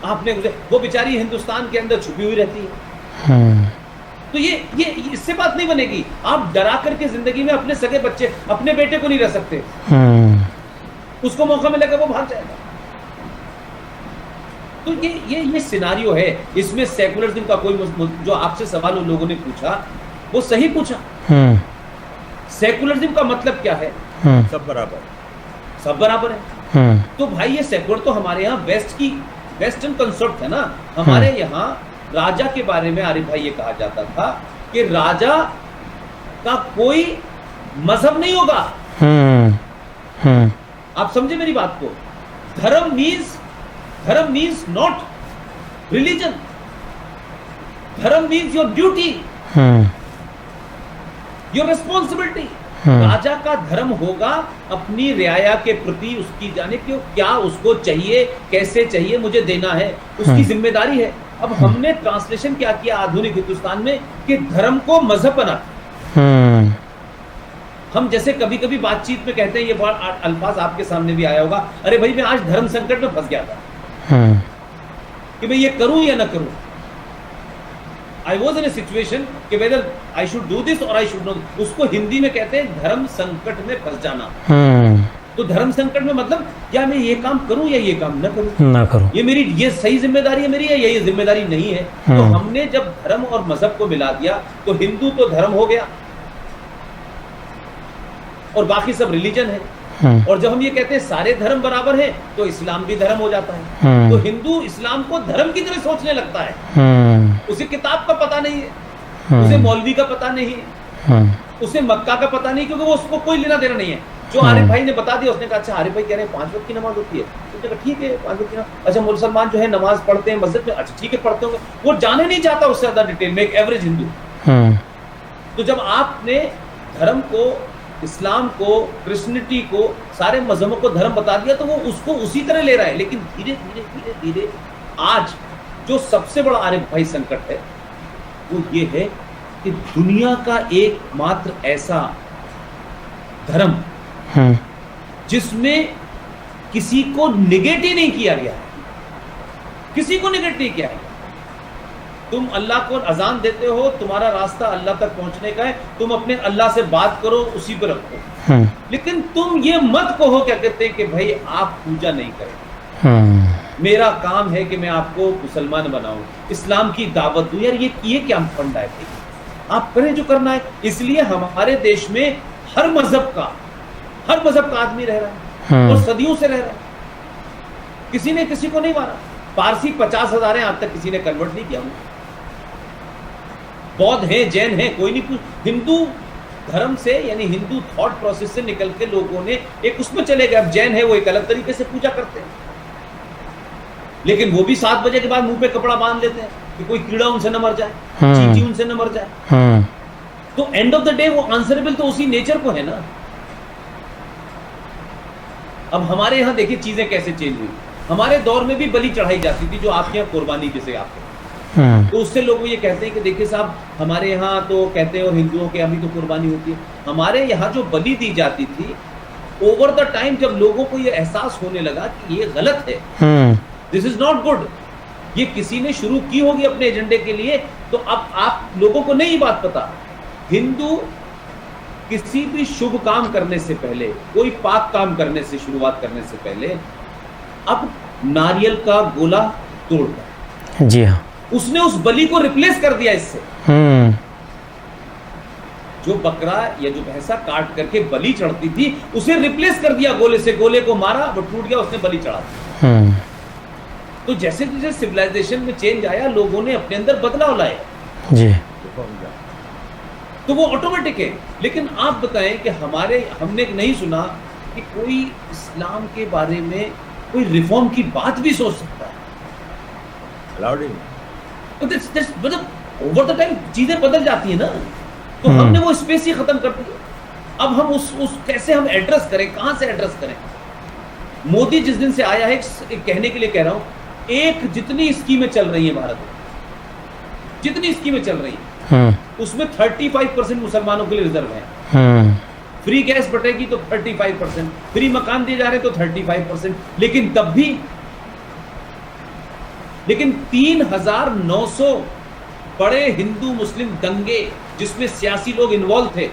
आपने वो बेचारी हिंदुस्तान के अंदर छुपी हुई रहती है। तो ये इससे बात नहीं बनेगी। आप डरा करके जिंदगी में अपने सगे बच्चे, अपने बेटे को नहीं रह सकते। उसको मौका मिलेगा वो भाग जाएगा। तो ये सिनारियो है। इसमें सेकुलरिज्म का कोई, जो आपसे सवाल उन लोगों ने पूछा वो सही पूछा। सेकुलरिज्म का मतलब क्या है? सब बराबर है। तो भाई ये सेकुलर तो हमारे यहाँ वेस्टर्न कंसेप्ट है ना। हमारे यहाँ राजा के बारे में आरिफ भाई ये कहा जाता था कि राजा का कोई मजहब नहीं होगा। आप समझे मेरी बात को? Dharma means not religion. Dharma means your duty, your responsibility. राजा का धर्म होगा अपनी रियाया के प्रति उसकी जाने क्यों क्या उसको चाहिए, कैसे चाहिए, मुझे देना है, उसकी जिम्मेदारी है। अब हमने ट्रांसलेशन क्या किया आधुनिक हिंदुस्तान में कि धर्म को मजहब बना। हम जैसे कभी कभी बातचीत में कहते हैं, ये बड़ा अल्फाज आपके सामने भी आया होगा, अरे भाई मैं आज धर्म संकट में फंस गया था कि मैं ये करूं या ना करूं। I was in a situation कि whether I should do this or I should not। उसको हिंदी में कहते हैं धर्म संकट में फंस जाना। तो धर्म संकट में मतलब क्या मैं ये काम करूं या ये काम ना करूं, ये सही जिम्मेदारी है मेरी या ये जिम्मेदारी नहीं है। तो हमने जब धर्म और मजहब को मिला दिया तो हिंदू तो धर्म हो गया और बाकी सब रिलीजन है। और जब हम ये कहते हैं सारे धर्म बराबर हैं तो इस्लाम भी धर्म हो जाता है। तो हिंदू इस्लाम को धर्म की तरह सोचने लगता है। उसे किताब का पता नहीं है, उसे मौलवी का पता नहीं है, उसे मक्का का पता नहीं, क्योंकि वो उसको कोई लेना देना नहीं है। जो आरिफ भाई ने बता दिया, उसने कहा अच्छा आरिफ भाई कह रहे हैं 5 वक्त की नमाज होती है, उसने कहा ठीक है 5 वक्त की नमाज। अच्छा मुसलमान जो है नमाज पढ़ते हैं मस्जिद में, अच्छा ठीक है पढ़ते होंगे। वो जाने नहीं चाहता उससे ज्यादा डिटेल में, एक एवरेज हिंदू। तो जब आपने धर्म को, इस्लाम को, क्रिश्चियनिटी को, सारे मजहबों को धर्म बता दिया तो वो उसको उसी तरह ले रहा है। लेकिन धीरे धीरे धीरे धीरे आज जो सबसे बड़ा आरिफ भाई संकट है वो ये है कि दुनिया का एकमात्र ऐसा धर्म जिसमें किसी को निगेट ही नहीं किया गया है, किसी को निगेट नहीं किया है। तुम अल्लाह को अजान देते हो, तुम्हारा रास्ता अल्लाह तक पहुंचने का है, तुम अपने अल्लाह से बात करो, उसी पर रखो। लेकिन तुम ये मत कहो, क्या कहते हैं कि भाई आप पूजा नहीं करें, मेरा काम है कि मैं आपको मुसलमान बनाऊं, इस्लाम की दावत दूं। यार ये क्या फंडा है? आप करें जो करना है। इसलिए हमारे देश में हर मजहब का आदमी रह रहा है और सदियों से रह रहा है। किसी ने किसी को नहीं मारा। पारसी 50,000 हैं, आज तक किसी ने कन्वर्ट नहीं किया। बौद्ध हैं, जैन हैं, कोई नहीं पूछ। हिंदू धर्म से यानी हिंदू थॉट प्रोसेस से निकल के लोगों ने एक उसमें चले गए। अब जैन है वो एक अलग तरीके से पूजा करते हैं, लेकिन वो भी 7 बजे के बाद मुंह पे कपड़ा बांध लेते हैं कि कोई कीड़ा उनसे न मर जाए, चींटी उनसे न मर जाए। तो एंड ऑफ द डे वो आंसरेबल तो उसी नेचर को है ना। अब हमारे यहाँ देखिए चीजें कैसे चेंज हुई। हमारे दौर में भी बलि चढ़ाई जाती थी, जो आपके यहाँ कुर्बानी जिसे आपको, तो उससे लोग ये कहते हैं कि देखिए साहब हमारे यहाँ तो कहते हैं और हिंदुओं के यहाँ भी तो कुर्बानी होती है। हमारे यहाँ जो बलि दी जाती थी, ओवर द टाइम जब लोगों को ये एहसास होने लगा कि ये गलत है, दिस इज नॉट गुड, ये किसी ने शुरू की होगी अपने एजेंडे के लिए, तो अब आप लोगों को नहीं बात पता। हिंदू किसी भी शुभ काम करने से पहले, कोई पाक काम करने से शुरुआत करने से पहले अब नारियल का गोला तोड़ता है। जी हाँ, उसने उस बलि को रिप्लेस कर दिया इससे। जो बकरा या जो भैंसा काट करके बलि चढ़ती थी, उसे रिप्लेस कर दिया गोले से। गोले को मारा, वो टूट गया, उसने बलि चढ़ा दिया। तो जैसे जैसे सिविलाइजेशन में चेंज आया, लोगों ने अपने अंदर बदलाव लाए जी, तो वो ऑटोमेटिक है। लेकिन आप बताएं कि हमने नहीं सुना कि कोई इस्लाम के बारे में कोई रिफॉर्म की बात भी सोच सकता है। तो मतलब ओवर द टाइम चीजें बदल जाती है ना, तो हमने वो स्पेस ही खत्म कर दी। अब हम उस कैसे हम एड्रेस करें, कहां से एड्रेस करें? मोदी जिस दिन से आया है, एक कहने के लिए कह रहा हूं, एक जितनी स्कीमें चल रही है भारत में, जितनी स्कीमें चल रही है उसमें 35% मुसलमानों के लिए रिजर्व है। फ्री गैस बटेगी तो 35%, फ्री मकान दिए जा रहे तो 35%, लेकिन तब भी 3,900 बड़े हिंदू मुस्लिम दंगे जिसमें सियासी लोग इन्वॉल्व थे,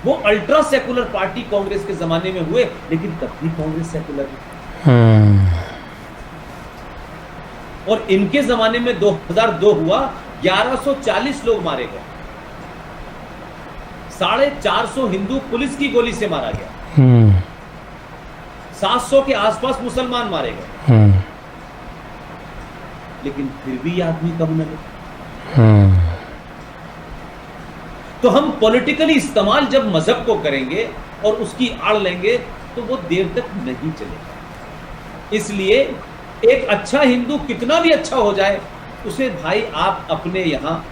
वो अल्ट्रा सेकुलर पार्टी कांग्रेस के जमाने में हुए, लेकिन तब भी कांग्रेस सेकुलर है। और इनके जमाने में 2002 हुआ, 1140 लोग मारे गए, 450 हिंदू पुलिस की गोली से मारा गया, 700 के आसपास मुसलमान मारे गए, लेकिन फिर भी आदमी कम न गए। तो हम पॉलिटिकली इस्तेमाल जब मजहब को करेंगे और उसकी आड़ लेंगे तो वो देर तक नहीं चलेगा। इसलिए एक अच्छा हिंदू कितना भी अच्छा हो जाए, उसे भाई आप अपने यहाँ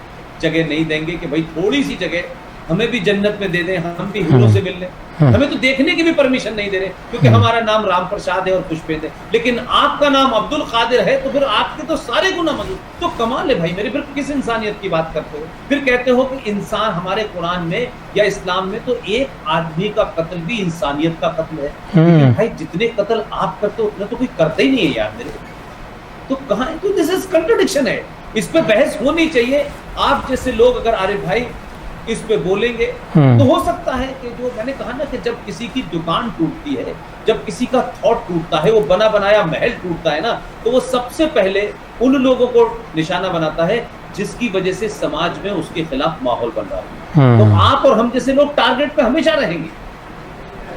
जगह नहीं देंगे कि भाई थोड़ी सी जगह हमें भी जन्नत में दे दें, हम भी हीरो से मिल लें। हमें तो देखने की भी परमिशन नहीं दे रहे, क्योंकि हमारा नाम राम प्रसाद है और पुष्पेंद्र है, लेकिन आपका नाम अब्दुल कादिर है, तो फिर आपके तो सारे गुनाह मौजूद। तो कमाल है भाई मेरे, फिर किस इंसानियत की बात करते हो? फिर कहते हो कि इंसान, हमारे कुरान में या इस्लाम में तो एक आदमी का कत्ल भी इंसानियत का कत्ल है। लेकिन भाई जितने कत्ल आप करते हो उतना तो कोई करता ही नहीं है यार मेरे। तो कहाँ है? तो दिस इज कंट्रडिक्शन है, इस पे बहस होनी चाहिए। आप जैसे लोग अगर आरिफ भाई इस पे बोलेंगे। तो हो सकता है कि जो मैंने कहा ना कि जब किसी की दुकान टूटती है, जब किसी का थॉट टूटता है, वो बना बनाया महल टूटता है ना, तो वो सबसे पहले उन लोगों को निशाना बनाता है जिसकी वजह से समाज में उसके खिलाफ माहौल बन रहा है। तो आप और हम जैसे लोग टारगेट पे हमेशा रहेंगे,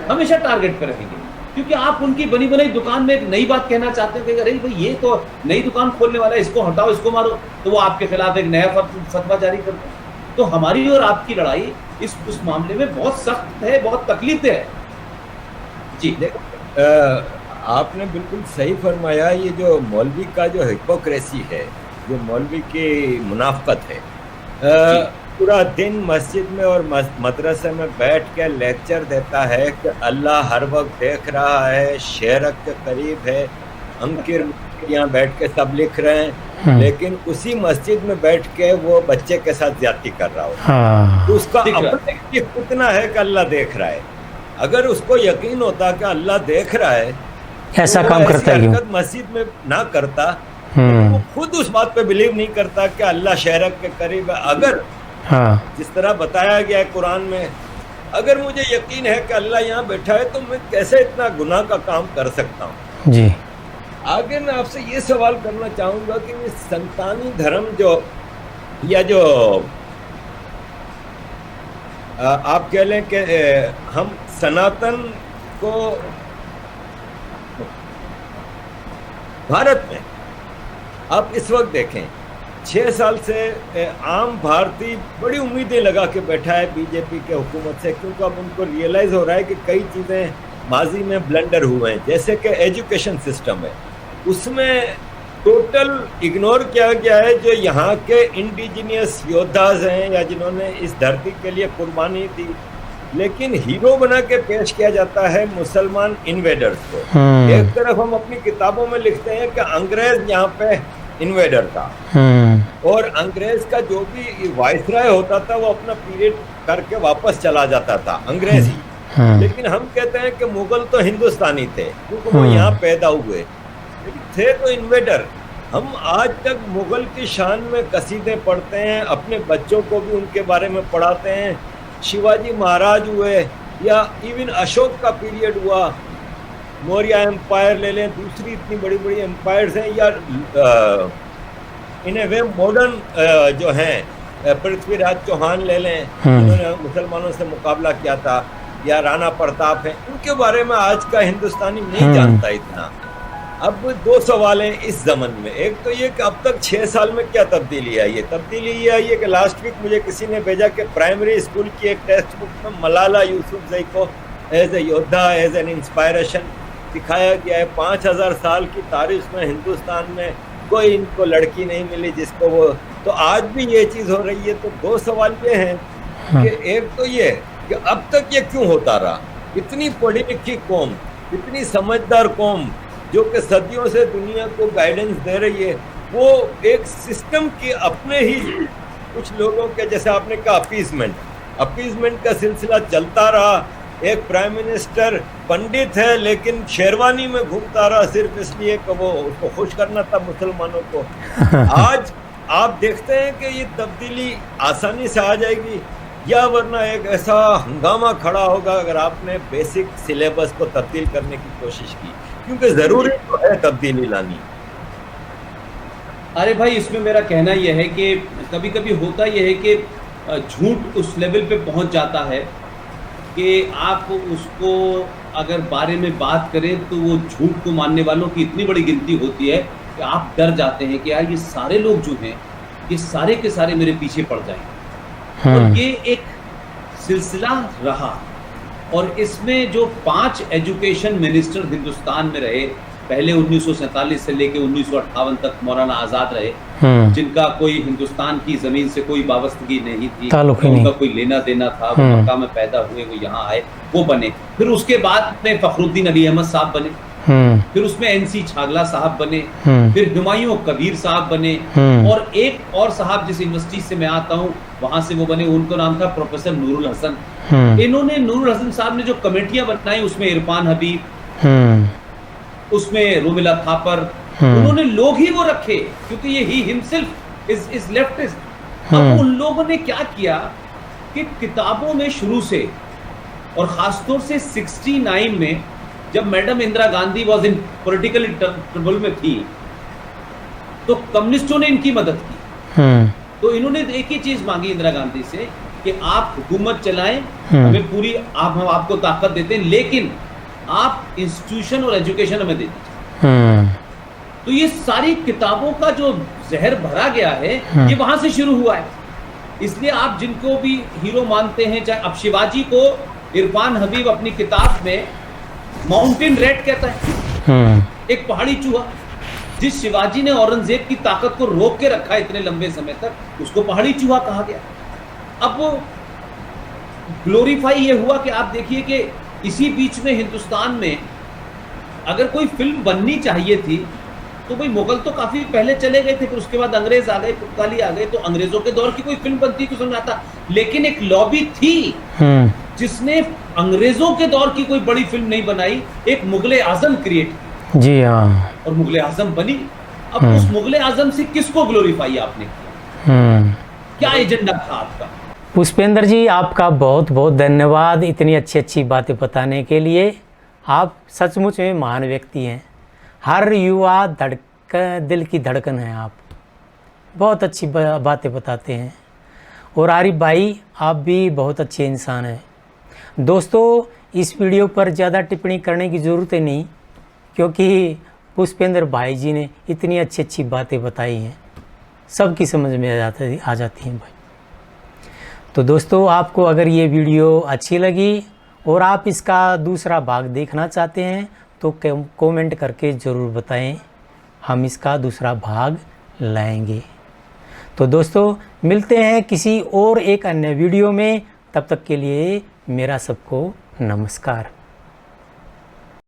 हमेशा टारगेट पे रहेंगे, क्योंकि आप उनकी बनी बनाई दुकान में एक नई बात कहना चाहते हैं कि अरे भाई ये तो नई दुकान खोलने वाला है, इसको हटाओ, इसको मारो, तो वो आपके खिलाफ एक नया फतवा जारी करते हैं। तो हमारी और आपकी लड़ाई उस मामले में बहुत सख्त है, बहुत तकलीफ है जी। आपने बिल्कुल सही फरमाया। ये जो मौलवी का जो हिपोक्रेसी है, जो मौलवी की मुनाफकत है, पूरा दिन मस्जिद में और मदरसे में बैठ के लेक्चर देता है कि अल्लाह हर वक्त देख रहा है, शेरक के करीब है, अंकिर यहाँ बैठ के सब लिख रहे हैं, लेकिन उसी मस्जिद में बैठ के वो बच्चे के साथ ज्यादती कर रहा हो। तो उसका अपने इतना है कि अल्लाह देख रहा है। अगर उसको यकीन होता कि अल्लाह देख रहा है, ऐसा तो काम करता है, मस्जिद में ना करता। वो खुद उस बात पे बिलीव नहीं करता कि अल्लाह शेरक के करीब है। अगर जिस तरह बताया गया है कुरान में, अगर मुझे यकीन है कि अल्लाह यहाँ बैठा है, तो मैं कैसे इतना गुनाह का काम कर सकता हूँ जी। आगे मैं आपसे ये सवाल करना चाहूंगा कि ये संतानी धर्म जो, या जो आप कह लें कि हम सनातन को भारत में आप इस वक्त देखें, 6 साल से आम भारतीय बड़ी उम्मीदें लगा के बैठा है बीजेपी के हुकूमत से, क्योंकि अब उनको रियलाइज हो रहा है कि कई चीज़ें माजी में ब्लंडर हुए हैं। जैसे कि एजुकेशन सिस्टम है, उसमें टोटल इग्नोर किया गया है जो यहाँ के इंडिजिनियस योद्धाज हैं या जिन्होंने इस धरती के लिए कुर्बानी दी, लेकिन हीरो बना के पेश किया जाता है मुसलमान इन्वेडर्स को। एक तरफ हम अपनी किताबों में लिखते हैं कि अंग्रेज यहाँ पे इन्वेडर था, और अंग्रेज का जो भी वाइसराय होता था वो अपना पीरियड करके वापस चला जाता था, अंग्रेज ही। लेकिन हम कहते हैं कि मुगल तो हिंदुस्तानी थे, क्योंकि वो यहाँ पैदा हुए थे, तो इन्वेडर। हम आज तक मुगल की शान में कसीदे पढ़ते हैं, अपने बच्चों को भी उनके बारे में पढ़ाते हैं। शिवाजी महाराज हुए, या इवन अशोक का पीरियड हुआ, मौर्य एम्पायर ले लें, दूसरी इतनी बड़ी बड़ी एम्पायर्स हैं, या इन ए वे मॉडर्न जो हैं पृथ्वीराज चौहान ले लें, जिन्होंने मुसलमानों से मुकाबला किया था, या राणा प्रताप हैं, उनके बारे में आज का हिंदुस्तानी नहीं जानता इतना। अब 2 सवाल हैं इस ज़मन में। एक तो ये कि अब तक 6 साल में क्या तब्दीली आई है। तब्दीली ये आई है कि लास्ट वीक मुझे किसी ने भेजा कि प्राइमरी स्कूल की एक टेक्स्ट बुक में मलाला यूसुफजई को एज ए योद्धा, एज एन इंस्पायरेशन दिखाया गया है। 5000 साल की तारीख में हिंदुस्तान में कोई इनको लड़की नहीं मिली जिसको वो, तो आज भी ये चीज़ हो रही है। तो 2 सवाल ये हैं कि एक तो ये कि अब तक ये क्यों होता रहा। इतनी पढ़ी लिखी कौम, इतनी समझदार कौम जो कि सदियों से दुनिया को गाइडेंस दे रही है, वो एक सिस्टम के अपने ही कुछ लोगों के, जैसे आपने कहा अपीजमेंट का सिलसिला चलता रहा। एक प्राइम मिनिस्टर पंडित है लेकिन शेरवानी में घूमता रहा सिर्फ इसलिए कि वो उसको खुश करना था मुसलमानों को। आज आप देखते हैं कि ये तब्दीली आसानी से आ जाएगी, या वरना एक ऐसा हंगामा खड़ा होगा अगर आपने बेसिक सिलेबस को तब्दील करने की कोशिश की, क्योंकि ज़रूरी तो है तब्दीली लानी। अरे भाई, इसमें मेरा कहना यह है कि कभी कभी होता यह है कि झूठ उस लेवल पे पहुंच जाता है कि आप उसको अगर बारे में बात करें तो वो झूठ को मानने वालों की इतनी बड़ी गिनती होती है कि आप डर जाते हैं कि यार ये सारे लोग जो हैं ये सारे के सारे मेरे पीछे पड़ जाएंगे। और ये एक सिलसिला रहा, और इसमें जो 5 एजुकेशन मिनिस्टर हिंदुस्तान में रहे, पहले 1947 से लेकर 1958 तक मौलाना आज़ाद रहे, जिनका कोई हिंदुस्तान की ज़मीन से कोई वाबस्तगी नहीं थी, उनका कोई लेना देना था, वो मक्का में पैदा हुए, वो यहाँ आए, वो बने। फिर उसके बाद में फखरुद्दीन अली अहमद साहब बने, फिर उसमें NC छागला साहब बने, फिर हुमायूं कबीर साहब बने, और एक और साहब जिस यूनिवर्सिटी से मैं आता हूँ वहां से वो बने, उनका नाम था प्रोफेसर नूरुल हसन। इन्होंने, नूरुल हसन साहब ने जो कमेटियां बनाई उसमें इरफान हबीब, उसमें रोमिला थापर, उन्होंने लोग ही वो रखे क्योंकि ये ही हिमसेल्फ इज लेफ्टिस्ट। अब उन लोगों ने क्या किया कि किताबों में शुरू से और ख़ासतौर से 69 में जब madam Indira Gandhi was in political trouble में थी तो कम्युनिस्टों ने इनकी मदद की। तो इन्होंने एक ही चीज मांगी इंदिरा गांधी से कि आप हुकूमत चलाएं, हमें पूरी हम आपको ताकत देते हैं, लेकिन आप इंस्टीट्यूशन और एजुकेशन हमें दे दीजिए। तो ये सारी किताबों का जो जहर भरा गया है ये वहां से शुरू हुआ है। इसलिए आप जिनको भी हीरो मानते हैं, चाहे अब शिवाजी को इरफान हबीब अपनी किताब में माउंटेन रेड कहता है, एक पहाड़ी चूहा। जिस शिवाजी ने औरंगजेब की ताकत को रोक के रखा इतने लंबे समय तक, उसको पहाड़ी चूहा कहा गया। अब ग्लोरीफाई ये हुआ कि आप देखिए कि इसी बीच में हिंदुस्तान में अगर कोई फिल्म बननी चाहिए थी तो भाई मुगल तो काफी पहले चले गए थे, फिर उसके बाद अंग्रेज आ गए, पुर्तगाली आ गए, तो अंग्रेजों के दौर की कोई फिल्म बनती तो समझ आता। लेकिन एक लॉबी थी जिसने अंग्रेजों के दौर की कोई बड़ी फिल्म नहीं बनाई, एक मुगले आजम क्रिएट की। जी हाँ। और मुगले आजम बनी। अब उस मुगले आजम से किसको ग्लोरीफाई आपने किया? क्या एजेंडा था आपका? पुष्पेंद्र जी, आपका बहुत बहुत धन्यवाद इतनी अच्छी अच्छी बातें बताने के लिए। आप सचमुच में महान व्यक्ति हैं। हर युवा दिल की धड़कन है आप। बहुत अच्छी बातें बताते हैं। और आरिफ भाई, आप भी बहुत अच्छे इंसान हैं। दोस्तों, इस वीडियो पर ज़्यादा टिप्पणी करने की ज़रूरत नहीं, क्योंकि पुष्पेंद्र भाई जी ने इतनी अच्छी अच्छी बातें बताई हैं, सबकी समझ में आ जाती हैं भाई। तो दोस्तों, आपको अगर ये वीडियो अच्छी लगी और आप इसका दूसरा भाग देखना चाहते हैं तो कमेंट करके ज़रूर बताएं, हम इसका दूसरा भाग लाएंगे। तो दोस्तों, मिलते हैं किसी और एक अन्य वीडियो में। तब तक के लिए मेरा सबको नमस्कार।